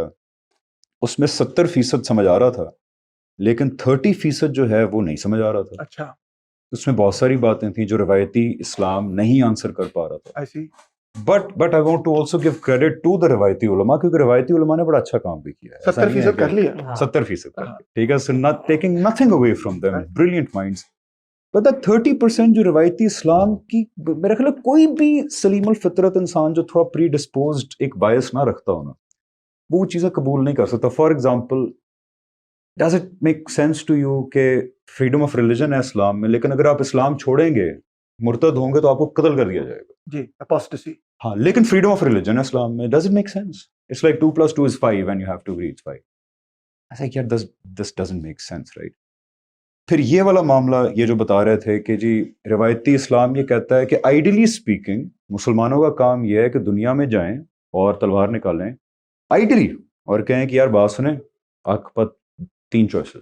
[SPEAKER 3] اس میں 70% سمجھ آ رہا تھا, لیکن 30% جو ہے وہ نہیں سمجھ آ رہا تھا.
[SPEAKER 1] اچھا.
[SPEAKER 3] اس میں بہت ساری باتیں تھیں جو روایتی اسلام نہیں آنسر کر پا رہا تھا. But I want to also give credit to the روایتی علماء, کیونکہ روایتی علماء نے بڑا اچھا کام بھی کیا ہے.
[SPEAKER 1] 70% کر لیا.
[SPEAKER 3] 70% کر لیا. ٹھیک ہے, so not taking nothing away from them, brilliant minds. But that 30% جو روایتی اسلام کی, میرا خیال ہے کوئی بھی سلیم الفطرت انسان جو تھوڑا پری ڈسپوزڈ ایک بائس نہ رکھتا ہو نا, وہ چیزیں قبول نہیں کر سکتا. For example, does it make sense to you کہ فریڈم آف ریلیجن ہے اسلام میں, لیکن اگر آپ اسلام چھوڑیں گے, مرتد ہوں گے, تو آپ کو قتل کر دیا جائے گا.
[SPEAKER 1] جی, اپوسٹسی.
[SPEAKER 3] ہاں, لیکن فریڈم آف ریلیجن ہے اسلام میں. Does it make sense? It's like 2+2 is 5 and you have to reach 5. ایسا کہ یار this doesn't make sense, right? پھر یہ والا معاملہ یہ جو بتا رہے تھے کہ جی روایتی اسلام یہ کہتا ہے کہ آئیڈیلی اسپیکنگ مسلمانوں کا کام یہ ہے کہ دنیا میں جائیں اور تلوار نکالیں آئیڈیلی, اور کہیں کہ یار بات سنیں, آپ کے پاس 3 چوائسز,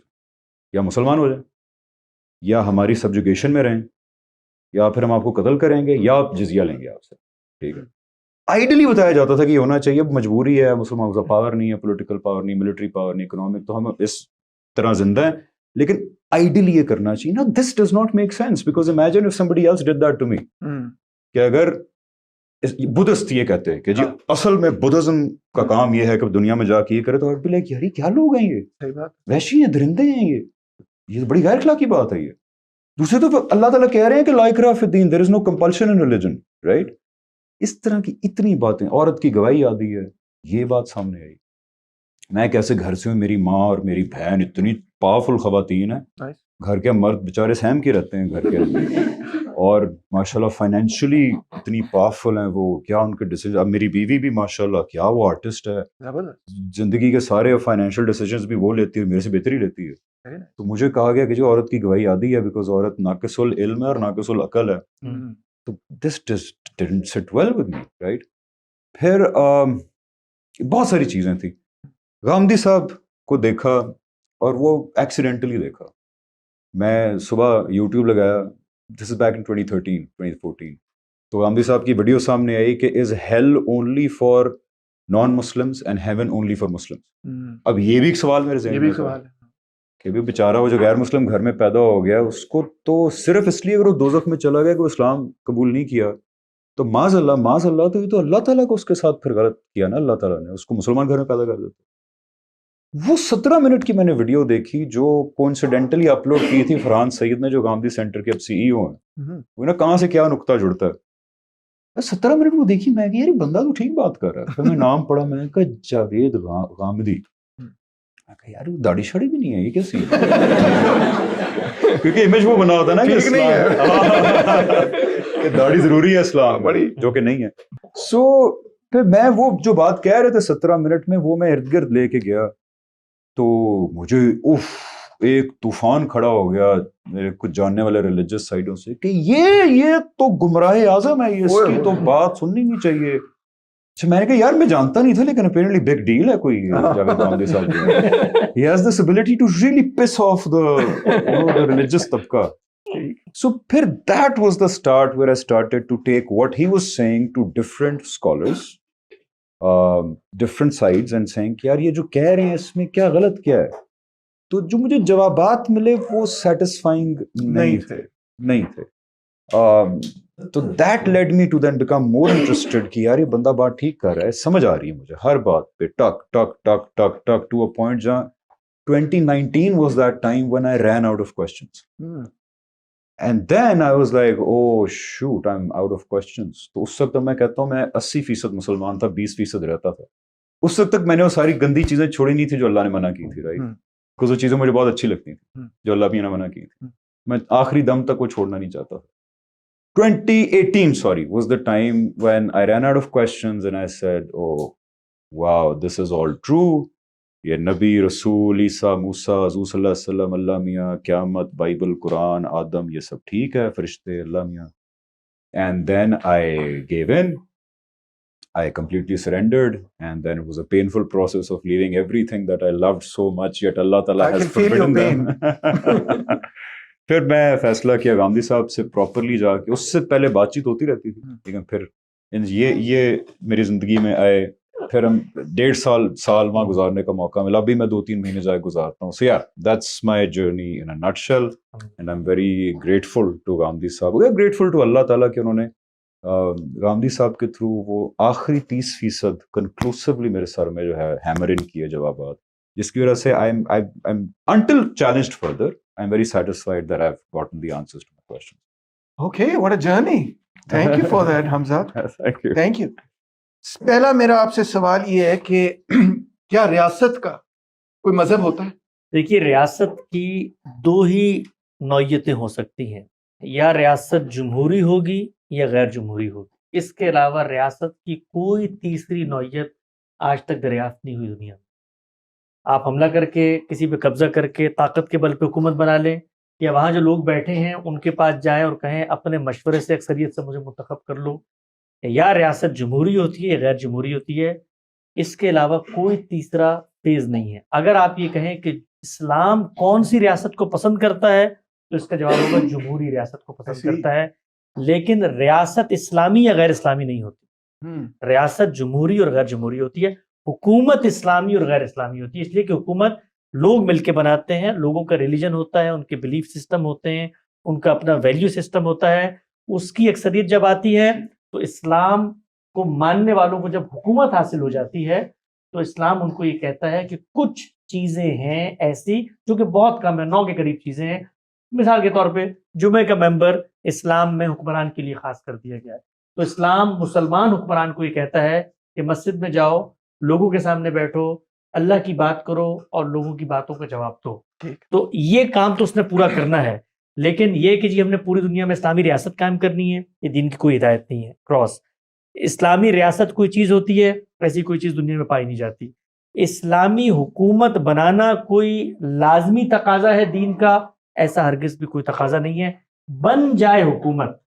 [SPEAKER 3] یا مسلمان ہو جائیں, یا ہماری سبجوگیشن میں رہیں, یا پھر ہم آپ کو قتل کریں گے, یا آپ جزیہ لیں گے آپ سے. ٹھیک ہے, آئیڈیلی بتایا جاتا تھا کہ یہ ہونا چاہیے. اب مجبوری ہے, مسلمانوں کا پاور نہیں ہے, پولیٹیکل پاور نہیں, ملٹری پاور نہیں, اکنامک, تو ہم اس طرح زندہ ہیں, لیکن آئیڈیلی یہ کرنا چاہیے نا. This does not make sense, because imagine if somebody else did that to me. کہ اگر بدھسٹ یہ کہتے ہیں کہ جی اصل میں بدھزم کا کام یہ ہے کہ دنیا میں جا کے یہ کرے, تو بھی لائک یار کیا لوگ ہیں یہ,
[SPEAKER 1] صحیح بات,
[SPEAKER 3] وحشی ہیں, درندے ہیں, یہ بڑی غیر اخلاقی بات ہے. یہ دوسرے تو اللہ تعالیٰ کہہ رہے ہیں کہ لا اکراہ فی الدین, there is no compulsion in religion, right. اس طرح کی اتنی باتیں, عورت کی گواہی آدھی ہے, یہ بات سامنے آئی. میں کیسے گھر سے ہوں, میری ماں اور میری بہن اتنی پاورفل خواتین ہیں, گھر کے مرد بیچارے سہم کے رہتے ہیں گھر کے اندر, اور ماشاء اللہ فائنینشلی اتنی پاورفل ہیں وہ, کیا ان کے ڈیسیجن. اب میری بیوی بھی ماشاء اللہ کیا وہ آرٹسٹ ہے, زندگی کے سارے فائنینشیل ڈیسیجنز بھی وہ لیتی ہے, میرے سے بہتر ہی لیتی ہے. تو مجھے کہا گیا کہ جو عورت کی گواہی آدھی ہے, بیکاز عورت ناقص العلم ہے اور ناقص العقل ہے. تو دس ڈزنٹ سٹ ویل ود می, رائٹ. پھر بہت ساری چیزیں تھیں. غامدی صاحب کو دیکھا, اور وہ ایکسیڈنٹلی دیکھا. میں صبح یوٹیوب لگایا, دس از بیک ان 2013 2014, تو غامدی صاحب کی ویڈیو سامنے آئی کہ is hell only for non Muslims and heaven only for Muslims. اب یہ بھی ایک سوال میرے ذہن میں ہے کہ بھی بیچارہ وہ جو غیر مسلم گھر میں پیدا ہو گیا, اس کو تو صرف اس لیے اگر وہ دوزخ میں چلا گیا کہ وہ اسلام قبول نہیں کیا, تو معاذ اللہ, تو یہ تو اللہ تعالیٰ کو اس کے ساتھ پھر غلط کیا نا. اللہ تعالیٰ نے اس کو مسلمان گھر میں پیدا کر دیتا. وہ 17 منٹ کی میں نے ویڈیو دیکھی جو کوئنسیڈنٹلی اپلوڈ کی تھی فرحان سعید نے, جو غامدی سینٹر کے اب CEO ہیں. وہ نا کہاں سے کیا نقطہ جڑتا ہے. 17 منٹ وہ دیکھی, میں کہ یار بندہ تو ٹھیک بات کر رہا ہے. پھر میں نام پڑھا, میں نے کہا جاوید غامدی. میں کہا یار داڑھی شاڑی بھی نہیں ہے, یہ کیسی ہے؟ کیونکہ امیج وہ بنا ہوتا ہے نا کہ داڑھی ضروری ہے اسلام, جو کہ نہیں ہے. سو پھر میں وہ جو بات کہہ رہے تھے 17 منٹ میں, وہ میں ارد گرد لے کے گیا, تو مجھے ایک طوفان کھڑا ہو گیا میرے کچھ جاننے والے ریلیجس سائڈوں سے کہ یہ تو گمراہ اعظم ہے, یہ اس کی تو بات سننی نہیں چاہیے. اچھا, میں نے کہا یار میں جانتا نہیں تھا, لیکن اپیرنٹلی بگ ڈیل ہے کوئی جاوید غامدی صاحب. He has this ability to really piss off the religious طبقہ. So پھر that was the start where I started to take what he was saying to different scholars, different sides, and saying کہ یار یہ جو کہہ رہے ہیں اس میں کیا غلط کیا ہے. تو جو مجھے جوابات ملے وہ سیٹسفائنگ نہیں تھے. تو that led me to then become more interested کہ یار یہ بندہ بات ٹھیک کر رہا ہے, سمجھ آ رہی ہے مجھے ہر بات پہ, ٹک ٹک ٹک ٹک ٹک ٹو اے پوائنٹ جہاں 2019 was that time when I ran out of questions. And then I was like, oh shoot, I'm out of questions. تو اس وقت میں کہتا ہوں میں 80% مسلمان تھا, 20% رہتا تھا. اس وقت تک میں نے وہ ساری گندی چیزیں چھوڑی نہیں تھی جو اللہ نے منع کی تھی, رائٹ. کچھ وہ چیزیں مجھے بہت اچھی لگتی تھیں جو اللہ بھی نے منع کی تھی, میں آخری دم تک وہ چھوڑنا نہیں چاہتا تھا. 2018 was the time when I ran out of questions and I said, oh wow, this is all true. یہ نبی, رسول, عیسیٰ, موسیٰ, حضور صلی اللہ علیہ وسلم, اللہ میاں, قیامت, بائبل, قرآن, آدم, یہ سب ٹھیک ہے, فرشتے, اللہ میاں. And then I gave in. I completely surrendered, and then it was a painful process of leaving everything that I loved so much, yet Allah Ta'ala has forbidden them. پھر میں فیصلہ کیا غامدی صاحب سے پراپرلی جا کے, اس سے پہلے بات چیت ہوتی رہتی تھی, لیکن پھر یہ میری زندگی میں آئے. پھر ہم 1.5 سال وہاں گزارنے کا موقع ملا, ابھی میں 2-3 مہینے جائے گزارتا ہوں. So yeah, that's my journey in a nutshell, and I'm very grateful to Ghamidi صاحب, we are grateful to اللہ تعالیٰ کہ انہوں نے غامدی صاحب کے تھرو وہ آخری 30% کنکلوسیولی میرے سر میں جو ہے ہیمر ان کیے جوابات، جس کی وجہ سے until challenged further, I'm very satisfied that I've gotten the answers to my questions.
[SPEAKER 1] Okay, what a journey. Thank you for that, Hamza.
[SPEAKER 3] Thank you.
[SPEAKER 1] Thank you. پہلا میرا آپ سے سوال یہ ہے کہ کیا ریاست کا کوئی مذہب ہوتا ہے؟
[SPEAKER 2] دیکھیے، ریاست کی دو ہی نوعیتیں ہو سکتی ہیں، یا ریاست جمہوری ہوگی یا غیر جمہوری ہوگی. اس کے علاوہ ریاست کی کوئی تیسری نوعیت آج تک دریافت نہیں ہوئی دنیا میں. آپ حملہ کر کے کسی پہ قبضہ کر کے طاقت کے بل پہ حکومت بنا لیں، یا وہاں جو لوگ بیٹھے ہیں ان کے پاس جائیں اور کہیں اپنے مشورے سے اکثریت سے مجھے منتخب کر لو. یا ریاست جمہوری ہوتی ہے یا غیر جمہوری ہوتی ہے. اس کے علاوہ کوئی تیسرا فیز نہیں ہے. اگر آپ یہ کہیں کہ اسلام کون سی ریاست کو پسند کرتا ہے تو اس کا جواب ہوگا جمہوری ریاست کو پسند کرتا ہے. لیکن ریاست اسلامی یا غیر اسلامی نہیں ہوتی. ریاست جمہوری اور غیر جمہوری ہوتی ہے. حکومت اسلامی اور غیر اسلامی ہوتی ہے، اس لیے کہ حکومت لوگ مل کے بناتے ہیں، لوگوں کا ریلیجن ہوتا ہے، ان کے بلیف سسٹم ہوتے ہیں، ان کا اپنا ویلیو سسٹم ہوتا ہے. اس کی اکثریت جب آتی ہے تو اسلام کو ماننے والوں کو جب حکومت حاصل ہو جاتی ہے تو اسلام ان کو یہ کہتا ہے کہ کچھ چیزیں ہیں ایسی جو کہ بہت کم ہے، 9 کے قریب چیزیں ہیں. مثال کے طور پہ جمعہ کا ممبر اسلام میں حکمران کے لیے خاص کر دیا گیا ہے. تو اسلام مسلمان حکمران کو یہ کہتا ہے کہ مسجد میں جاؤ، لوگوں کے سامنے بیٹھو، اللہ کی بات کرو اور لوگوں کی باتوں کا جواب دو. تو یہ کام تو اس نے پورا کرنا ہے. لیکن یہ کہ جی ہم نے پوری دنیا میں اسلامی ریاست قائم کرنی ہے، یہ دین کی کوئی ہدایت نہیں ہے. کراس اسلامی ریاست کوئی چیز ہوتی ہے، ایسی کوئی چیز دنیا میں پائی نہیں جاتی. اسلامی حکومت بنانا کوئی لازمی تقاضا ہے دین کا، ایسا ہرگز بھی کوئی تقاضا نہیں ہے. بن جائے حکومت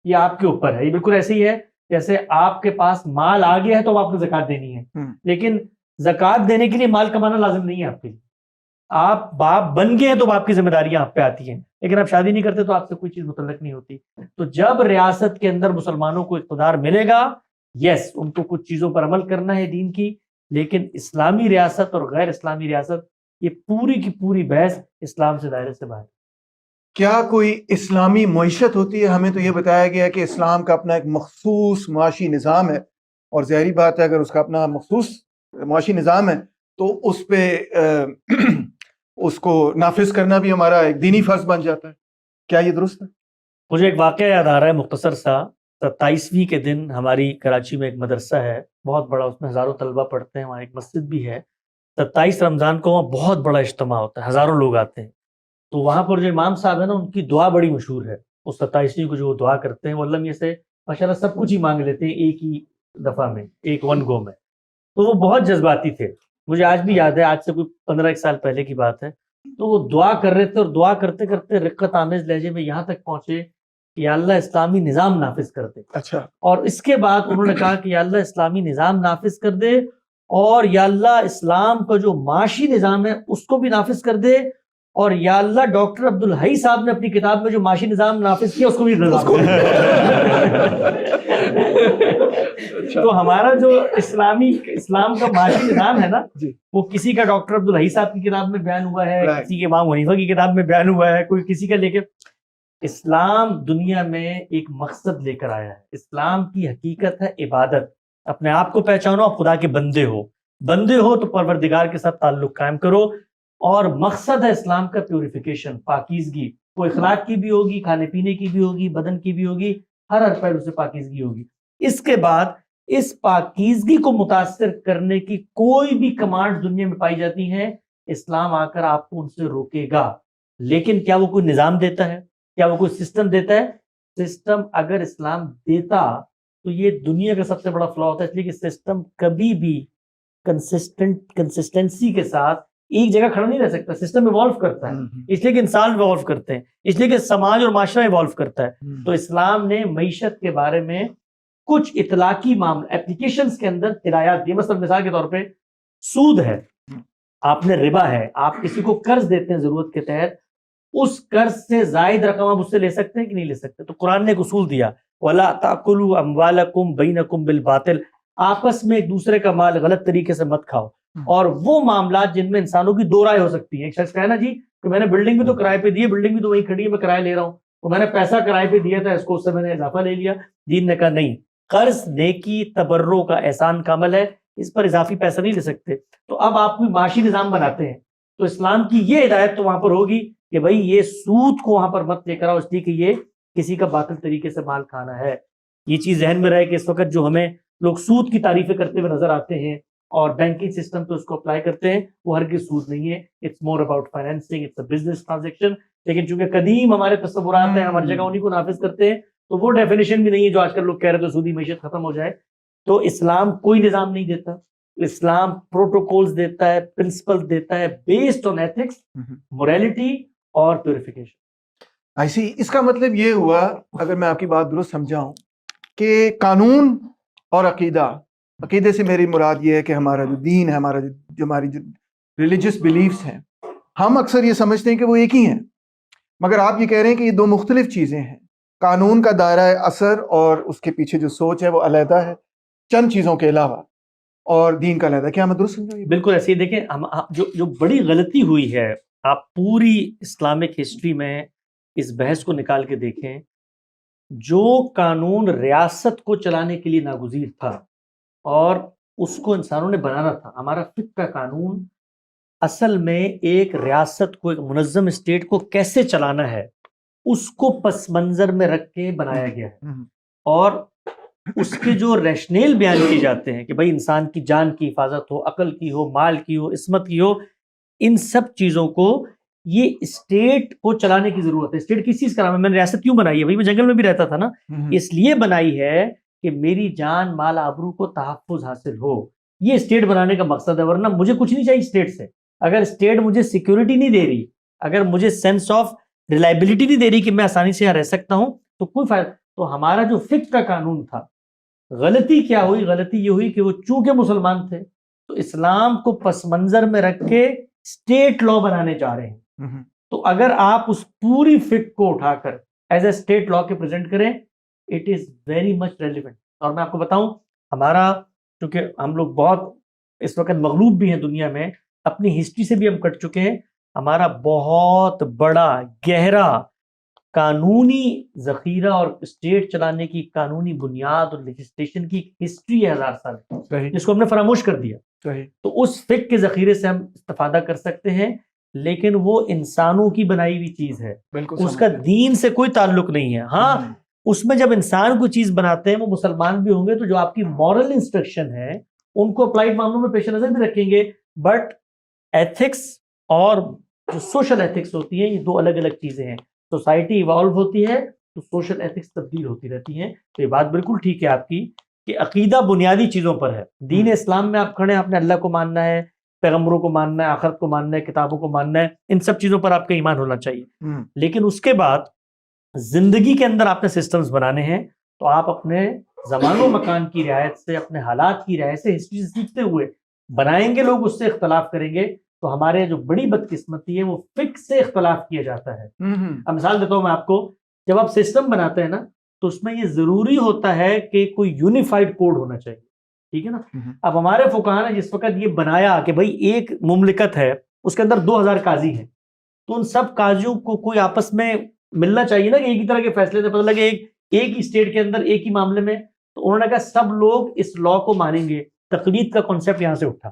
[SPEAKER 2] یہ آپ کے اوپر ہے. یہ بالکل ایسے ہی ہے جیسے آپ کے پاس مال آ گیا ہے تو آپ کو زکوٰۃ دینی ہے، لیکن زکوٰۃ دینے کے لیے مال کمانا لازم نہیں ہے آپ کے لیے. آپ باپ بن گئے ہیں تو باپ کی ذمہ داریاں آپ پہ آتی ہیں، لیکن آپ شادی نہیں کرتے تو آپ سے کوئی چیز متعلق نہیں ہوتی. تو جب ریاست کے اندر مسلمانوں کو اقتدار ملے گا، یس ان کو کچھ چیزوں پر عمل کرنا ہے دین کی، لیکن اسلامی ریاست اور غیر اسلامی ریاست یہ پوری کی پوری بحث اسلام سے دائرے سے باہر.
[SPEAKER 1] کیا کوئی اسلامی معیشت ہوتی ہے؟ ہمیں تو یہ بتایا گیا کہ اسلام کا اپنا ایک مخصوص معاشی نظام ہے، اور ظاہری بات ہے اگر اس کا اپنا مخصوص معاشی نظام ہے تو اس پہ اس کو نافذ کرنا بھی ہمارا ایک دینی فرض بن جاتا ہے. کیا یہ درست ہے؟
[SPEAKER 2] مجھے ایک واقعہ یاد آ رہا ہے مختصر سا. 27ویں کے دن ہماری کراچی میں ایک مدرسہ ہے بہت بڑا، اس میں ہزاروں طلبہ پڑھتے ہیں، وہاں ایک مسجد بھی ہے. 27 رمضان کو وہاں بہت بڑا اجتماع ہوتا ہے، ہزاروں لوگ آتے ہیں. تو وہاں پر جو امام صاحب ہیں نا، ان کی دعا بڑی مشہور ہے. اس 27ویں کو جو وہ دعا کرتے ہیں وہ اللہ میاں سے ماشاءاللہ سب کچھ ہی مانگ لیتے ہیں ایک ہی دفعہ میں، ایک ون گو میں. تو وہ بہت جذباتی تھے. مجھے آج بھی یاد ہے، آج سے کوئی 15 سال پہلے کی بات ہے. تو وہ دعا کر رہے تھے اور دعا کرتے کرتے رقت آمیز لہجے میں یہاں تک پہنچے کہ یا اللہ اسلامی نظام نافذ کر دے.
[SPEAKER 1] اچھا.
[SPEAKER 2] اور اس کے بعد انہوں نے کہا کہ یا اللہ اسلامی نظام نافذ کر دے، اور یا اللہ اسلام کا جو معاشی نظام ہے اس کو بھی نافذ کر دے، اور یا اللہ ڈاکٹر عبدالحی صاحب نے اپنی کتاب میں جو معاشی نظام نافذ کیا اس کو بھی تو ہمارا جو اسلام کا معاشی نظام ہے نا، وہ کسی کا ڈاکٹر عبدالحی صاحب کی کتاب میں بیان ہوا ہے، کسی کے امام حنیفہ کی کتاب میں بیان ہوا ہے، کوئی کسی کا. لے کے اسلام دنیا میں ایک مقصد لے کر آیا ہے. اسلام کی حقیقت ہے عبادت. اپنے آپ کو پہچانو، آپ خدا کے بندے ہو تو پروردگار کے ساتھ تعلق قائم کرو. اور مقصد ہے اسلام کا پیوریفیکیشن، پاکیزگی. وہ اخلاق کی بھی ہوگی، کھانے پینے کی بھی ہوگی، بدن کی بھی ہوگی، ہر پہلو سے پاکیزگی ہوگی. اس کے بعد اس پاکیزگی کو متاثر کرنے کی کوئی بھی کمانڈ دنیا میں پائی جاتی ہیں، اسلام آ کر آپ کو ان سے روکے گا. لیکن کیا وہ کوئی نظام دیتا ہے؟ کیا وہ کوئی سسٹم دیتا ہے؟ سسٹم اگر اسلام دیتا تو یہ دنیا کا سب سے بڑا فلا ہوتا ہے، اس لیے کہ سسٹم کبھی بھی کنسسٹنسی کے ساتھ ایک جگہ کھڑا نہیں رہ سکتا. سسٹم ایوالو کرتا ہے، اس لیے کہ انسان ایوالو کرتے ہیں، اس لیے کہ سماج اور معاشرہ ایوالو کرتا ہے. تو اسلام نے معیشت کے بارے میں کچھ اطلاقی معاملہ اپلیکیشنز کے اندر ہدایات دی. مثال کے طور پہ سود ہے، آپ نے ربا ہے، آپ کسی کو قرض دیتے ہیں ضرورت کے تحت، اس قرض سے زائد رقم آپ اس سے لے سکتے ہیں کہ نہیں لے سکتے. تو قرآن نے ایک اصول دیا، وَلَا تَأْكُلُوا أَمْوَالَكُمْ بَيْنَكُمْ بِالْبَاطِلِ، آپس میں ایک دوسرے کا مال غلط طریقے سے مت کھاؤ. اور وہ معاملات جن میں انسانوں کی دو رائے ہو سکتی ہیں. ایک شخص کہنا جی کہ میں نے بلڈنگ بھی تو کرائے پہ دی ہے، بلڈنگ بھی تو وہیں کھڑی ہے، میں کرایہ لے رہا ہوں. تو میں نے پیسہ کرائے پہ دیا تھا اس کو، اس سے میں نے اضافہ لے لیا. دین نے کہا نہیں، قرض نیکی تبرع کا احسان کا عمل ہے، اس پر اضافی پیسہ نہیں لے سکتے. تو اب آپ کوئی معاشی نظام بناتے ہیں تو اسلام کی یہ ہدایت تو وہاں پر ہوگی کہ بھائی یہ سود کو وہاں پر مت لے کر آؤ، اس لیے کہ یہ کسی کا باطل طریقے سے مال کھانا ہے. یہ چیز ذہن میں رہے کہ اس وقت جو ہمیں لوگ سود کی تعریفیں کرتے ہوئے نظر آتے ہیں اور بینکنگ سسٹم تو اس کو اپلائی کرتے ہیں، وہ ہرگز سود نہیں ہے. It's more about financing, it's a business transaction. لیکن چونکہ قدیم ہمارے تصورات ہیں، ہم ہر جگہ انہیں کو نافذ کرتے ہیں، تو وہ ڈیفینیشن بھی نہیں ہے جو آج کل لوگ کہہ رہے تھے سودی معیشت ختم ہو جائے. تو اسلام کوئی نظام نہیں دیتا، اسلام پروٹوکولز دیتا ہے، پرنسپل دیتا ہے بیسڈ آن ایتھکس، موریلٹی اور پیوریفیکیشن.
[SPEAKER 1] ایسی اس کا مطلب یہ ہوا، اگر میں آپ کی بات درست سمجھاؤں، کہ قانون اور عقیدے سے میری مراد یہ ہے کہ ہمارا جو دین ہے، ہماری جو ریلیجس بلیفس ہیں، ہم اکثر یہ سمجھتے ہیں کہ وہ ایک ہی ہیں، مگر آپ یہ کہہ رہے ہیں کہ یہ دو مختلف چیزیں ہیں. قانون کا دائرہ اثر اور اس کے پیچھے جو سوچ ہے وہ علیحدہ ہے چند چیزوں کے علاوہ، اور دین کا علیحدہ. کیا میں درست سمجھا؟
[SPEAKER 2] بالکل ایسے ہی. دیکھیں جو بڑی غلطی ہوئی ہے، آپ پوری اسلامک ہسٹری میں اس بحث کو نکال کے دیکھیں، جو قانون ریاست کو چلانے کے لیے ناگزیر تھا اور اس کو انسانوں نے بنانا تھا. ہمارا فقہ کا قانون اصل میں ایک ریاست کو، ایک منظم اسٹیٹ کو کیسے چلانا ہے اس کو پس منظر میں رکھ کے بنایا گیا ہے. اور اس کے جو ریشنیل بیان کیے جاتے ہیں کہ بھائی انسان کی جان کی حفاظت ہو، عقل کی ہو، مال کی ہو، عصمت کی ہو، ان سب چیزوں کو یہ اسٹیٹ کو چلانے کی ضرورت ہے. اسٹیٹ کس چیز کا نام ہے؟ میں نے ریاست کیوں بنائی ہے؟ بھائی میں جنگل میں بھی رہتا تھا نا، اس لیے بنائی ہے کہ میری جان مال آبرو کو تحفظ حاصل ہو. یہ اسٹیٹ بنانے کا مقصد ہے. ورنہ مجھے کچھ نہیں چاہیے اسٹیٹ سے. اگر اسٹیٹ مجھے سیکیورٹی نہیں دے رہی، اگر مجھے سینس آف ریلائبلٹی نہیں دے رہی کہ میں آسانی سے یہاں رہ سکتا ہوں، تو کوئی فائدہ. تو ہمارا جو فقہ کا قانون تھا، غلطی کیا ہوئی؟ غلطی یہ ہوئی کہ وہ چونکہ مسلمان تھے تو اسلام کو پس منظر میں رکھ کے اسٹیٹ لا بنانے چاہ رہے ہیں. تو اگر آپ اس پوری فقہ کو اٹھا کر ایز اے اسٹیٹ لا کے پریزنٹ کریں، it is very much relevant. اور میں آپ کو بتاؤں، ہمارا چونکہ ہم لوگ بہت اس وقت مغلوب بھی ہیں دنیا میں، اپنی ہسٹری سے بھی ہم کٹ چکے ہیں. ہمارا بہت بڑا گہرا قانونی ذخیرہ اور اسٹیٹ چلانے کی قانونی بنیاد اور لیجسلیشن کی ہسٹری ہے 1000 سال، جس کو ہم نے فراموش کر دیا. تو اس فقہ کے ذخیرے سے ہم استفادہ کر سکتے ہیں، لیکن وہ انسانوں کی بنائی ہوئی چیز ہے، اس کا دین سے کوئی تعلق نہیں ہے. ہاں اس میں جب انسان کوئی چیز بناتے ہیں، وہ مسلمان بھی ہوں گے تو جو آپ کی مورل انسٹرکشن ہے ان کو اپلائیڈ معاملوں میں پیش نظر بھی رکھیں گے. بٹ ایتھکس اور جو سوشل ایتھکس ہوتی ہیں، یہ دو الگ الگ چیزیں ہیں. سوسائٹی ایوالو ہوتی ہے تو سوشل ایتھکس تبدیل ہوتی رہتی ہیں. تو یہ بات بالکل ٹھیک ہے آپ کی کہ عقیدہ بنیادی چیزوں پر ہے. دین اسلام میں آپ کھڑے ہیں، آپ نے اللہ کو ماننا ہے، پیغمبروں کو ماننا ہے، آخرت کو ماننا ہے، کتابوں کو ماننا ہے، ان سب چیزوں پر آپ کا ایمان ہونا چاہیے. لیکن اس کے بعد زندگی کے اندر آپ نے سسٹمز بنانے ہیں، تو آپ اپنے زمان و مکان کی رعایت سے، اپنے حالات کی رعایت سے، ہسٹری سے سیکھتے ہوئے بنائیں گے. لوگ اس سے اختلاف کریں گے تو ہمارے جو بڑی بدقسمتی ہے وہ فقہ سے اختلاف کیا جاتا ہے. اب مثال دیتا ہوں میں آپ کو، جب آپ سسٹم بناتے ہیں نا تو اس میں یہ ضروری ہوتا ہے کہ کوئی یونیفائڈ کوڈ ہونا چاہیے، ٹھیک ہے نا. اب ہمارے فقہا نے جس وقت یہ بنایا کہ بھائی ایک مملکت ہے، اس کے اندر 2000 قاضی ہیں، تو ان سب قاضیوں کو کوئی آپس میں ملنا چاہیے نا کہ ایک ہی طرح کے فیصلے سے پتہ لگے ایک ہی اسٹیٹ کے اندر ایک ہی معاملے میں. تو انہوں نے کہا سب لوگ اس لا کو مانیں گے. تقلید کا کانسیپٹ یہاں سے اٹھا.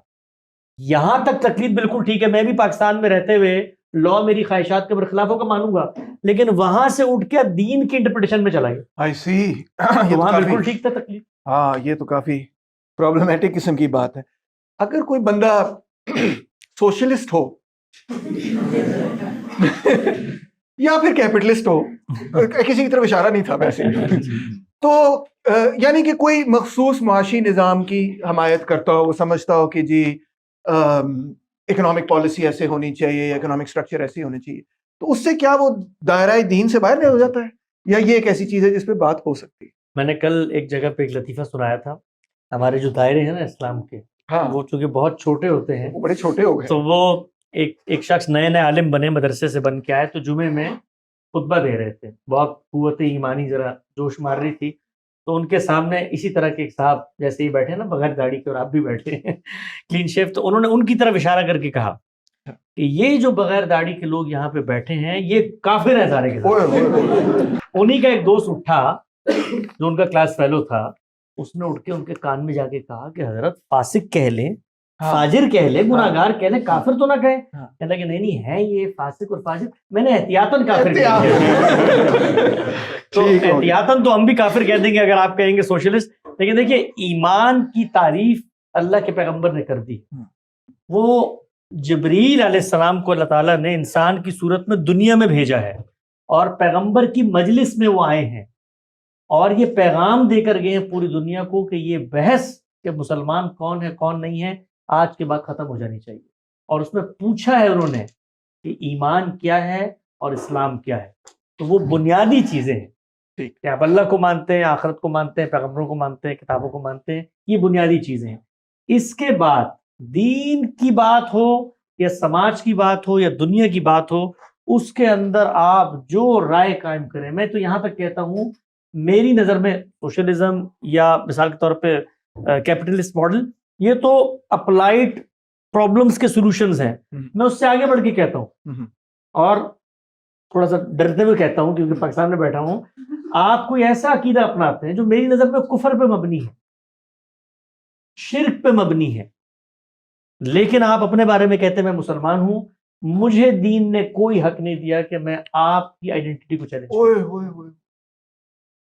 [SPEAKER 2] یہاں تک تقلید بالکل ٹھیک ہے، میں بھی پاکستان میں رہتے ہوئے لا میری خواہشات کے برخلاف ہو کر مانوں گا، لیکن وہاں سے اٹھ کے دین کی انٹرپریٹیشن میں چلا گیا.
[SPEAKER 1] I see.
[SPEAKER 2] وہاں بالکل ٹھیک تھا تقلید.
[SPEAKER 1] ہاں یہ تو کافی پرابلمیٹک قسم کی بات ہے. اگر کوئی بندہ سوشلسٹ ہو یا پھر کیپٹلسٹ ہو، کسی کی طرف اشارہ نہیں تھا ویسے، تو یعنی کہ کوئی مخصوص معاشی نظام کی حمایت کرتا ہو، وہ سمجھتا ہو کہ جی اکنامک پالیسی ایسے ہونی چاہیے، اکنامک سٹرکچر ایسی ہونی چاہیے، تو اس سے کیا وہ دائرہ دین سے باہر نہیں ہو جاتا ہے، یا یہ ایک ایسی چیز ہے جس پہ بات ہو سکتی ہے؟
[SPEAKER 2] میں نے کل ایک جگہ پہ ایک لطیفہ سنایا تھا. ہمارے جو دائرے ہیں نا اسلام کے، وہ چونکہ بہت چھوٹے ہوتے ہیں،
[SPEAKER 1] وہ بڑے چھوٹے ہو گئے،
[SPEAKER 2] تو وہ ایک شخص نئے عالم بنے، مدرسے سے بن کے آئے، تو جمعے میں خطبہ دے رہے تھے، بہت قوت ایمانی ذرا جوش مار رہی تھی. تو ان کے سامنے اسی طرح کے ایک صاحب جیسے ہی بیٹھے نا، بغیر داڑھی کے، اور آپ بھی بیٹھے ہیں کلین شیو، تو انہوں نے ان کی طرف اشارہ کر کے کہا کہ یہ جو بغیر داڑھی کے لوگ یہاں پہ بیٹھے ہیں یہ کافر ہیں سارے کے سارے. انہی کا ایک دوست اٹھا جو ان کا کلاس فیلو تھا, اس نے اٹھ کے ان کے کان میں جا کے کہا کہ حضرت فاسق کہہ لیں, فاجر کہہ لیں, گناہگار کہہ لیں, کافر تو نہ کہیں. کہنے لگے نہیں ہے یہ فاسق اور فاجر, میں نے احتیاطاً کافر کہہ دیا. تو احتیاطاً تو ہم بھی کافر کہہ دیں گے اگر آپ کہیں گے سوشلسٹ, لیکن دیکھیے ایمان کی تعریف اللہ کے پیغمبر نے کر دی. وہ جبریل علیہ السلام کو اللہ تعالیٰ نے انسان کی صورت میں دنیا میں بھیجا ہے اور پیغمبر کی مجلس میں وہ آئے ہیں اور یہ پیغام دے کر گئے ہیں پوری دنیا کو کہ یہ بحث کہ مسلمان کون ہے کون نہیں ہے آج کے بعد ختم ہو جانی چاہیے. اور اس میں پوچھا ہے انہوں نے کہ ایمان کیا ہے اور اسلام کیا ہے. تو وہ بنیادی چیزیں ہیں کہ آپ اللہ کو مانتے ہیں, آخرت کو مانتے ہیں, پیغمبروں کو مانتے ہیں, کتابوں کو مانتے ہیں, یہ بنیادی چیزیں ہیں. اس کے بعد دین کی بات ہو یا سماج کی بات ہو یا دنیا کی بات ہو, اس کے اندر آپ جو رائے قائم کریں. میں تو یہاں تک کہتا ہوں میری نظر میں سوشلزم یا مثال کے طور پہ کیپٹلسٹ ماڈل یہ تو اپلائڈ پرابلمس کے سولوشنز ہیں. میں اس سے آگے بڑھ کے کہتا ہوں اور تھوڑا سا ڈرتے ہوئے کہتا ہوں کیونکہ پاکستان میں بیٹھا ہوں, آپ کوئی ایسا عقیدہ اپناتے ہیں جو میری نظر میں کفر پہ مبنی ہے, شرک پہ مبنی ہے, لیکن آپ اپنے بارے میں کہتے ہیں میں مسلمان ہوں. مجھے دین نے کوئی حق نہیں دیا کہ میں آپ کی آئیڈینٹی کو چیلنج کروں.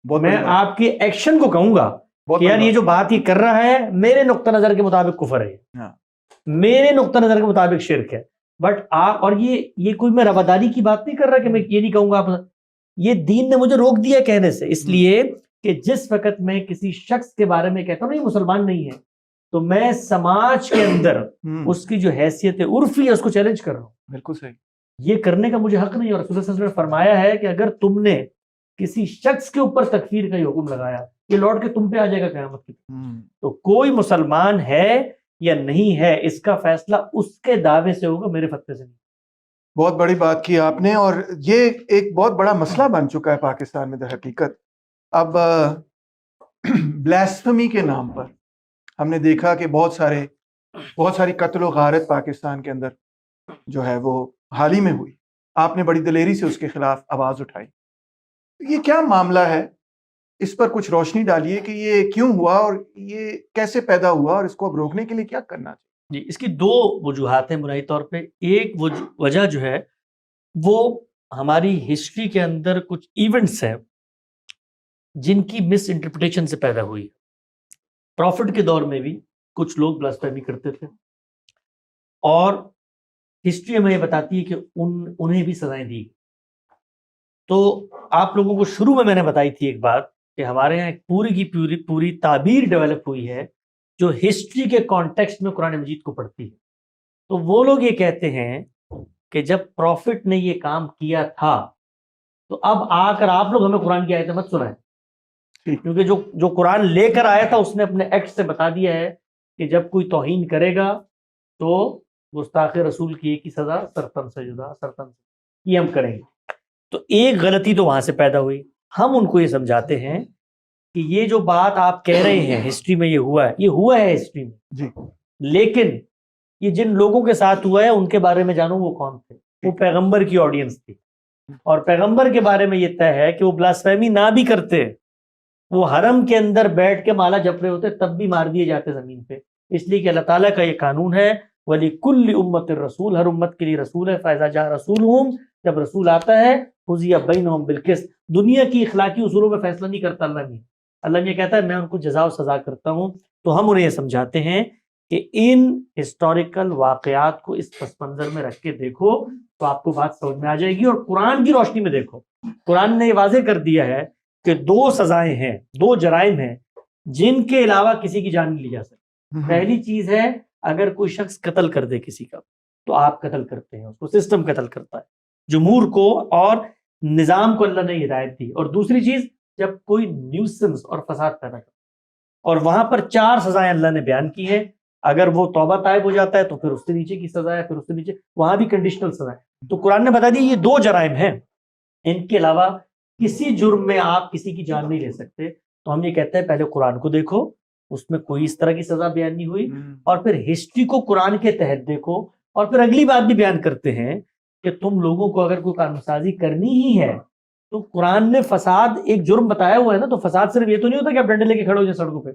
[SPEAKER 2] میں آپ کے ایکشن کو کہوں گا کہ یار یہ جو بات یہ کر رہا ہے میرے نقطہ نظر کے مطابق کفر ہے, میرے نقطہ نظر کے مطابق شرک ہے. بٹ آپ, اور یہ کوئی میں رواداری کی بات نہیں کر رہا کہ میں یہ نہیں کہوں گا آپ, یہ دین نے مجھے روک دیا کہنے سے, اس لیے کہ جس وقت میں کسی شخص کے بارے میں کہتا ہوں نہیں مسلمان نہیں ہے تو میں سماج کے اندر اس کی جو حیثیت عرفی ہے اس کو چیلنج کر رہا ہوں.
[SPEAKER 1] بالکل صحیح.
[SPEAKER 2] یہ کرنے کا مجھے حق نہیں. اور رسول اللہ صلی اللہ علیہ وسلم نے فرمایا ہے کہ اگر تم نے کسی شخص کے اوپر تکفیر کا یہ حکم لگایا یہ لوٹ کے تم پہ آ جائے گا قیامت کی. تو کوئی مسلمان ہے یا نہیں ہے اس کا فیصلہ اس کے دعوے سے ہوگا, میرے فتوے سے نہیں.
[SPEAKER 1] بہت بڑی بات کی آپ نے, اور یہ ایک بہت بڑا مسئلہ بن چکا ہے پاکستان میں در حقیقت. اب بلاسفمی کے نام پر ہم نے دیکھا کہ بہت ساری قتل و غارت پاکستان کے اندر جو ہے وہ حال ہی میں ہوئی. آپ نے بڑی دلیری سے اس کے خلاف آواز اٹھائی. یہ کیا معاملہ ہے, اس پر کچھ روشنی ڈالیے کہ یہ کیوں ہوا اور یہ کیسے پیدا ہوا اور اس کو اب روکنے کے لیے کیا کرنا چاہیے.
[SPEAKER 2] جی, اس کی دو وجوہات ہیں بنیادی طور پہ. ایک وجہ جو ہے وہ ہماری ہسٹری کے اندر کچھ ایونٹس ہیں جن کی مس انٹرپریٹیشن سے پیدا ہوئی. پروفٹ کے دور میں بھی کچھ لوگ بلاسفیمی کرتے تھے اور ہسٹری ہمیں یہ بتاتی ہے کہ انہیں بھی سزائیں دی. تو آپ لوگوں کو شروع میں نے بتائی تھی ایک بات کہ ہمارے یہاں ایک پوری کی پوری تعبیر ڈیولپ ہوئی ہے جو ہسٹری کے کانٹیکسٹ میں قرآن مجید کو پڑھتی ہے. تو وہ لوگ یہ کہتے ہیں کہ جب پروفٹ نے یہ کام کیا تھا تو اب آ کر آپ لوگ ہمیں قرآن کی آیتیں مت سنائیں, کیونکہ جو قرآن لے کر آیا تھا اس نے اپنے ایکٹ سے بتا دیا ہے کہ جب کوئی توہین کرے گا تو گستاخ رسول کی ایک ہی سزا سرطن سے جدا, سرطن سے, یہ ہم کریں گے. تو ایک غلطی تو وہاں سے پیدا ہوئی. ہم ان کو یہ سمجھاتے ہیں کہ یہ جو بات آپ کہہ رہے ہیں ہسٹری میں یہ ہوا ہے ہسٹری میں
[SPEAKER 1] جی,
[SPEAKER 2] لیکن یہ جن لوگوں کے ساتھ ہوا ہے ان کے بارے میں جانو وہ کون تھے. وہ پیغمبر کی آڈینس تھی اور پیغمبر کے بارے میں یہ طے ہے کہ وہ بلاسفیمی نہ بھی کرتے, وہ حرم کے اندر بیٹھ کے مالا جپ رہے ہوتے تب بھی مار دیے جاتے زمین پہ, اس لیے کہ اللہ تعالیٰ کا یہ قانون ہے وَلِكُلِّ أُمَّةٍ رسول, ہر امت کے لیے رسول ہے. فَإِذَا جَاءَ رَسُولُهُمْ, جب رسول آتا ہے قُضِيَ بَيْنَهُمْ بِالْقِسْطِ, دنیا کی اخلاقی اصولوں میں فیصلہ نہیں کرتا اللہ نے کہتا ہے میں ان کو جزا و سزا کرتا ہوں. تو ہم انہیں یہ سمجھاتے ہیں کہ ان ہسٹوریکل واقعات کو اس پس منظر میں رکھ کے دیکھو تو آپ کو بات سمجھ میں آ جائے گی, اور قرآن کی روشنی میں دیکھو. قرآن نے یہ واضح کر دیا ہے کہ 2 سزائیں ہیں, 2 جرائم ہیں جن کے علاوہ کسی کی جان نہیں لی جا سکتی. پہلی چیز ہے اگر کوئی شخص قتل کر دے کسی کا تو آپ قتل کرتے ہیں, اس کو سسٹم قتل کرتا ہے, جمہور کو اور نظام کو اللہ نے ہدایت دی. اور دوسری چیز جب کوئی نیوسنس اور فساد پیدا کرتا, اور وہاں پر 4 سزائیں اللہ نے بیان کی ہیں. اگر وہ توبہ طائب ہو جاتا ہے تو پھر اس سے نیچے کی سزا ہے, پھر اس سے نیچے, وہاں بھی کنڈیشنل سزا ہے. تو قرآن نے بتا دی یہ 2 جرائم ہیں, ان کے علاوہ کسی جرم میں آپ کسی کی جان نہیں لے سکتے. تو ہم یہ کہتے ہیں پہلے قرآن کو دیکھو, اس میں کوئی اس طرح کی سزا بیان نہیں ہوئی, اور پھر ہسٹری کو قرآن کے تحت دیکھو اور پھر اگلی بات بھی بیان کرتے ہیں کہ تم لوگوں کو اگر کوئی قانون سازی کرنی ہی ہے تو قرآن نے فساد ایک جرم بتایا ہوا ہے نا، تو فساد صرف یہ تو نہیں ہوتا کہ آپ ڈنڈے لے کے کھڑے ہو جائیں سڑکوں پہ.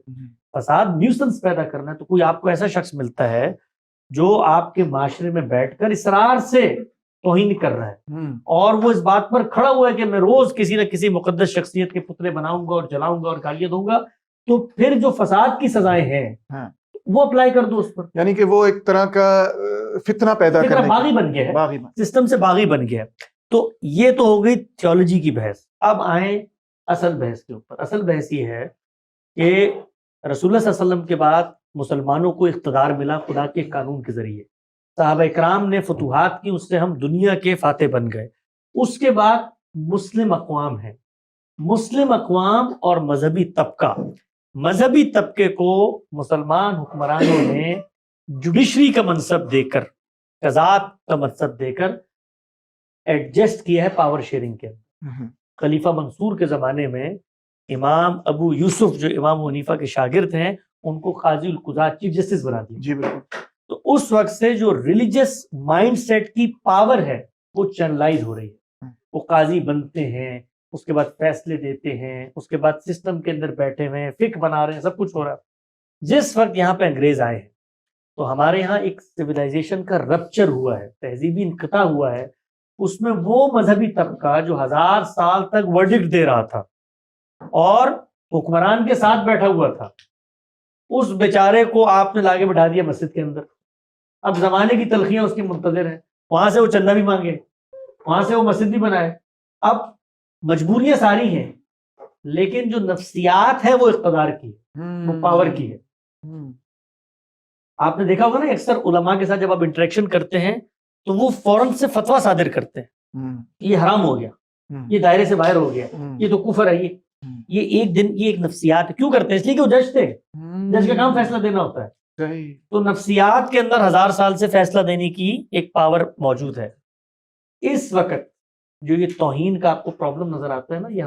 [SPEAKER 2] فساد نیوسنس پیدا کرنا ہے. تو کوئی آپ کو ایسا شخص ملتا ہے جو آپ کے معاشرے میں بیٹھ کر اصرار سے توہین کر رہا ہے اور وہ اس بات پر کھڑا ہوا ہے کہ میں روز کسی نہ کسی مقدس شخصیت کے پتلے بناؤں گا اور جلاؤں گا اور گالیاں دوں گا، تو پھر جو فساد کی سزائیں ہیں وہ اپلائی کر دو اس پر.
[SPEAKER 1] یعنی کہ وہ ایک طرح کا فتنہ پیدا
[SPEAKER 2] فکر
[SPEAKER 1] کرنے
[SPEAKER 2] باغی بن گیا ہے،
[SPEAKER 1] باغی
[SPEAKER 2] سسٹم سے باغی بن گیا ہے. تو یہ تو ہو گئی تھیولوجی کی بحث. اب آئیں اصل بحث کے اوپر. اصل بحث یہ ہے کہ رسول اللہ صلی اللہ علیہ وسلم کے بعد مسلمانوں کو اقتدار ملا خدا کے قانون کے ذریعے. صحابہ اکرام نے فتوحات کی، اس سے ہم دنیا کے فاتح بن گئے. اس کے بعد مسلم اقوام ہیں. مسلم اقوام اور مذہبی طبقے کو مسلمان حکمرانوں نے جوڈیشری کا منصب دے کر، قضات کا منصب دے کر ایڈجسٹ کیا ہے پاور شیئرنگ کے. خلیفہ منصور کے زمانے میں امام ابو یوسف جو امام ابو حنیفہ کے شاگرد ہیں ان کو قاضی القضات چیف جسٹس بنا دیا.
[SPEAKER 1] جی بالکل.
[SPEAKER 2] تو اس وقت سے جو ریلیجس مائنڈ سیٹ کی پاور ہے وہ چینلائز ہو رہی ہے. وہ قاضی بنتے ہیں، اس کے بعد فیصلے دیتے ہیں، اس کے بعد سسٹم کے اندر بیٹھے ہوئے ہیں، فقہ بنا رہے ہیں، سب کچھ ہو رہا ہے. جس وقت یہاں پہ انگریز آئے ہیں تو ہمارے یہاں ایک سویلائزیشن کا رپچر ہوا ہے، تہذیبی انقطاع ہوا ہے. اس میں وہ مذہبی طبقہ جو 1000 سال تک ورڈکٹ دے رہا تھا اور حکمران کے ساتھ بیٹھا ہوا تھا، اس بیچارے کو آپ نے لاگے بٹھا دیا مسجد کے اندر. اب زمانے کی تلخیاں اس کی منتظر ہیں، وہاں سے وہ چندہ بھی مانگے، وہاں سے وہ مسجد بھی بنائے. اب مجبوریاں ساری ہیں لیکن جو نفسیات ہے وہ اقتدار کی ہے، وہ پاور کی ہے. آپ نے دیکھا ہوگا نا اکثر علماء کے ساتھ جب آپ انٹریکشن کرتے ہیں تو وہ فوراً سے فتویٰ صادر کرتے ہیں، یہ حرام ہو گیا، یہ دائرے سے باہر ہو گیا، یہ تو کفر ہے. یہ ایک دن یہ ایک نفسیات کیوں کرتے ہیں؟ اس لیے کہ وہ جج تھے، جج کا کام فیصلہ دینا ہوتا ہے. تو نفسیات کے اندر 1000 سال سے فیصلہ دینے کی ایک پاور موجود ہے. اس وقت جو یہ توہین کا آپ کو پرابلم نظر آتا ہے نا، یہ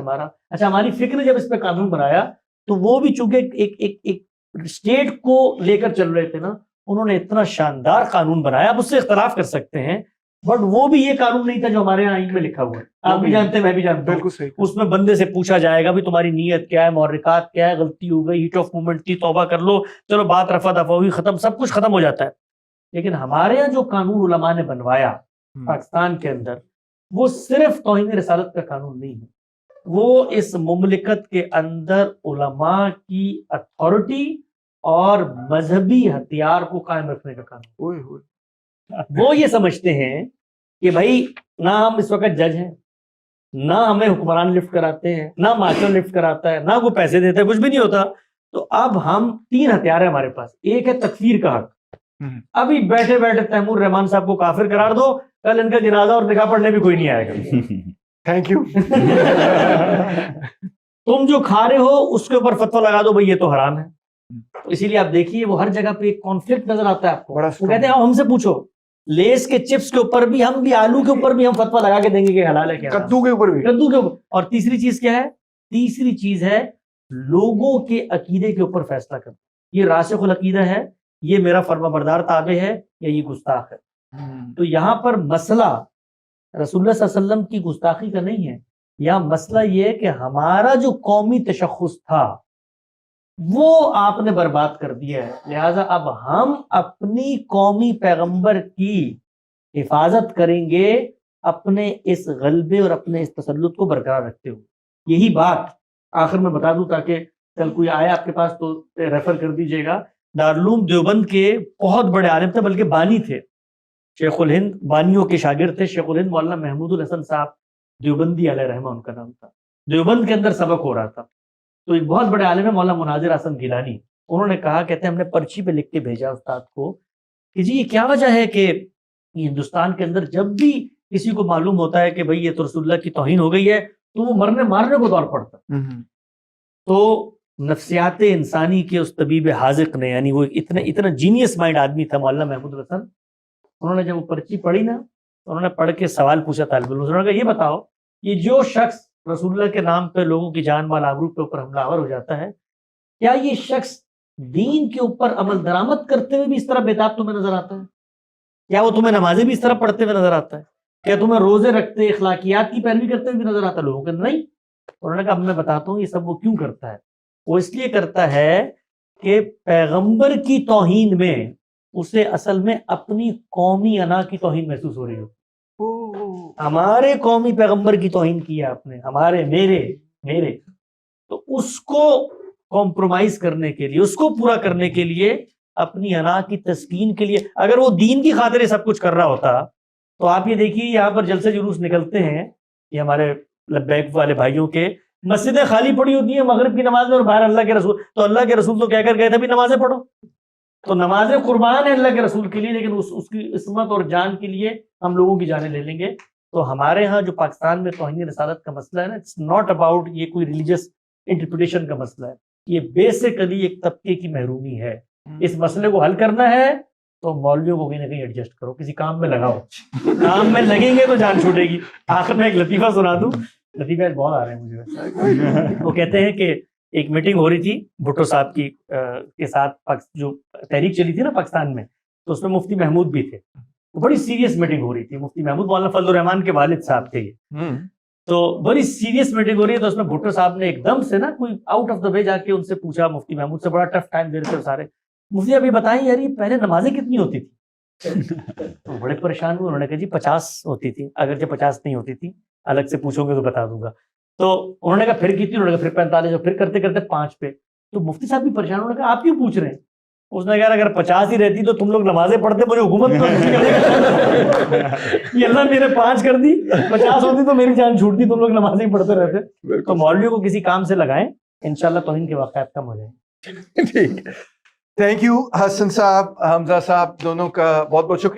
[SPEAKER 2] ہماری فکر نے جب اس پہ قانون بنایا تو وہ بھی چونکہ ایک اسٹیٹ کو لے کر چل رہے تھے نا، انہوں نے اتنا شاندار قانون بنایا. آپ اس سے اختلاف کر سکتے ہیں بٹ وہ بھی یہ قانون نہیں تھا جو ہمارے یہاں آئین میں لکھا ہوا ہے. آپ بھی جانتے ہیں، میں بھی جانتا ہوں.
[SPEAKER 1] بالکل صحیح.
[SPEAKER 2] اس میں بندے سے پوچھا جائے گا بھی تمہاری نیت کیا ہے، محرکات کیا ہے، غلطی ہو گئی، ہیٹ آف مومنٹ تھی، توبہ کر لو، چلو بات رفع دفع ہوئی، ختم، سب کچھ ختم ہو جاتا ہے. لیکن ہمارے یہاں جو قانون علماء نے بنوایا پاکستان کے اندر، وہ صرف توہین رسالت کا قانون نہیں ہے، وہ اس مملکت کے اندر علماء کی اتھارٹی اور مذہبی ہتھیار کو قائم رکھنے کا قانون. وہ یہ سمجھتے ہیں کہ بھائی نہ ہم اس وقت جج ہیں، نہ ہمیں حکمران لفٹ کراتے ہیں، نہ ماسٹر لفٹ کراتا ہے، نہ کوئی پیسے دیتا ہے، کچھ بھی نہیں ہوتا. تو اب ہم 3 ہتھیار ہیں ہمارے پاس. ایک ہے تکفیر کا حق. ابھی بیٹھے بیٹھے تیمور رحمان صاحب کو کافر قرار دو، کل ان کا جنازہ اور نکاح پڑھنے بھی کوئی نہیں آئے گا.
[SPEAKER 1] Thank you.
[SPEAKER 2] تم جو کھا رہے ہو اس کے اوپر فتویٰ لگا دو بھائی یہ تو حرام ہے. اسی لیے آپ دیکھیے وہ ہر جگہ پہ ایک کانفلکٹ نظر آتا ہے آپ کو. وہ کہتے ہیں ہم سے پوچھو، لیس کے چپس کے اوپر بھی ہم بھی، آلو کے اوپر بھی ہم فتویٰ لگا کے دیں گے کہ حلال ہے کیا،
[SPEAKER 1] کدو کے اوپر بھی،
[SPEAKER 2] کدو کے اوپر. اور تیسری چیز کیا ہے؟ تیسری چیز ہے لوگوں کے عقیدے کے اوپر فیصلہ کرنا. یہ راسخ العقیدہ ہے، یہ میرا فرما بردار تابع ہے یا یہ گستاخ ہے. تو یہاں پر مسئلہ رسول اللہ صلی اللہ علیہ وسلم کی گستاخی کا نہیں ہے، یہاں مسئلہ یہ ہے کہ ہمارا جو قومی تشخص تھا وہ آپ نے برباد کر دیا ہے. لہٰذا اب ہم اپنی قومی پیغمبر کی حفاظت کریں گے اپنے اس غلبے اور اپنے اس تسلط کو برقرار رکھتے ہوئے. یہی بات آخر میں بتا دوں تاکہ کل کوئی آئے آپ کے پاس تو ریفر کر دیجیے گا. دارالعلوم دیوبند کے بہت بڑے عالم تھے، بلکہ بانی تھے، شیخ الہند، بانیوں کے شاگرد تھے. شیخ الہند مولانا محمود الحسن صاحب دیوبندی علیہ رحمہ ان کا نام تھا. دیوبند کے اندر سبق ہو رہا تھا تو ایک بہت بڑے عالم ہے مولانا مناظر حسن گیلانی، انہوں نے کہا، کہتے ہیں ہم نے پرچی پہ لکھ کے بھیجا استاد کو کہ جی یہ کیا وجہ ہے کہ ہندوستان کے اندر جب بھی کسی کو معلوم ہوتا ہے کہ بھئی یہ تو رسول اللہ کی توہین ہو گئی ہے تو وہ مارنے کو دور پڑتا. تو نفسیات انسانی کے اس طبیب حاذق نے، یعنی وہ اتنا جینیس مائنڈ آدمی تھا مولانا محمود الحسن، انہوں نے جب وہ پرچی پڑھی نا تو انہوں نے پڑھ کے سوال پوچھا طالب علم سے. انہوں نے کہا یہ بتاؤ، یہ جو شخص رسول اللہ کے نام پہ لوگوں کی جان مال آبرو کے اوپر حملہ آور ہو جاتا ہے، کیا یہ شخص دین کے اوپر عمل درآمد کرتے ہوئے بھی اس طرح بے تاب تمہیں نظر آتا ہے؟ کیا وہ تمہیں نمازیں بھی اس طرح پڑھتے ہوئے نظر آتا ہے؟ کیا تمہیں روزے رکھتے اخلاقیات کی پیروی کرتے ہوئے بھی نظر آتا ہے؟ لوگوں کو نہیں. انہوں نے کہا اب میں بتاتا ہوں یہ سب وہ کیوں کرتا ہے. وہ اس لیے کرتا ہے کہ پیغمبر کی توہین میں اسے اصل میں اپنی قومی انا کی توہین محسوس ہو رہی ہو. ہمارے قومی پیغمبر کی توہین کی ہے آپ نے, ہمارے میرے تو اس کو کمپرومائز کرنے کے لیے, اس کو پورا کرنے کے لیے, اپنی انا کی تسکین کے لیے, اگر وہ دین کی خاطر سب کچھ کر رہا ہوتا تو آپ یہ دیکھیے یہاں پر جلسے جلوس نکلتے ہیں یہ ہمارے لبیک والے بھائیوں کے, مسجدیں خالی پڑی ہوتی ہیں مغرب کی نماز میں اور باہر اللہ کے رسول, تو اللہ کے رسول تو کہہ کر گئے تھے بھی نمازیں پڑھو, تو نمازیں قربان ہے اللہ کے رسول کے لیے, لیکن اس کی عصمت اور جان کے لیے ہم لوگوں کی جانیں لے لیں گے. تو ہمارے ہاں جو پاکستان میں توہین رسالت کا مسئلہ ہے نا, اٹس ناٹ اباؤٹ یہ کوئی ریلیجس انٹرپریٹیشن کا مسئلہ ہے, یہ بیسیکلی ایک طبقے کی محرومی ہے. اس مسئلے کو حل کرنا ہے تو مولویوں کو کہیں نہ کہیں ایڈجسٹ کرو, کسی کام میں لگاؤ, کام میں لگیں گے تو جان چھوٹے گی. آخر میں ایک لطیفہ سنا دوں, لطیفہ بہت آ رہے ہیں مجھے. وہ کہتے ہیں کہ ایک میٹنگ ہو رہی تھی بھٹو صاحب کی کے ساتھ, جو تحریک چلی تھی نا پاکستان میں, تو اس میں مفتی محمود بھی تھے. بڑی سیریس میٹنگ ہو رہی تھی. مفتی محمود مولانا فضل الرحمان کے والد صاحب تھے یہ. تو بڑی سیریس میٹنگ ہو رہی ہے, تو اس میں بھٹو صاحب نے ایک دم سے نا کوئی آؤٹ آف دا وے جا کے ان سے پوچھا, مفتی محمود سے, بڑا ٹف ٹائم دے رہے تھے سارے, مفتی ابھی بتائیں یار یہ پہلے نمازیں کتنی ہوتی تھی؟ تو بڑے پریشان ہوئے. انہوں نے کہا جی 50 ہوتی تھی, اگرچہ 50 نہیں ہوتی تھی, الگ سے پوچھو گے تو بتا دوں گا. تو انہوں نے کہا پھر کتنی؟ انہوں نے کہا پھر 45, اور پھر کرتے کرتے 5 پہ. تو مفتی صاحب بھی پریشان, انہوں نے کہا آپ کیوں پوچھ رہے ہیں؟ اس نے کہا اگر 50 ہی رہتی تو تم لوگ نمازیں پڑھتے, مجھے حکومت یہ اللہ میرے 5 کر دی, 50 ہوتی تو میری جان چھوٹتی, تم لوگ نمازیں ہی پڑھتے رہتے. تو مولویوں کو کسی کام سے لگائیں, انشاءاللہ توہین کے واقعات کم ہو جائیں.
[SPEAKER 1] ٹھیک, تھینک یو حسن صاحب, حمزہ صاحب, دونوں کا بہت بہت شکریہ.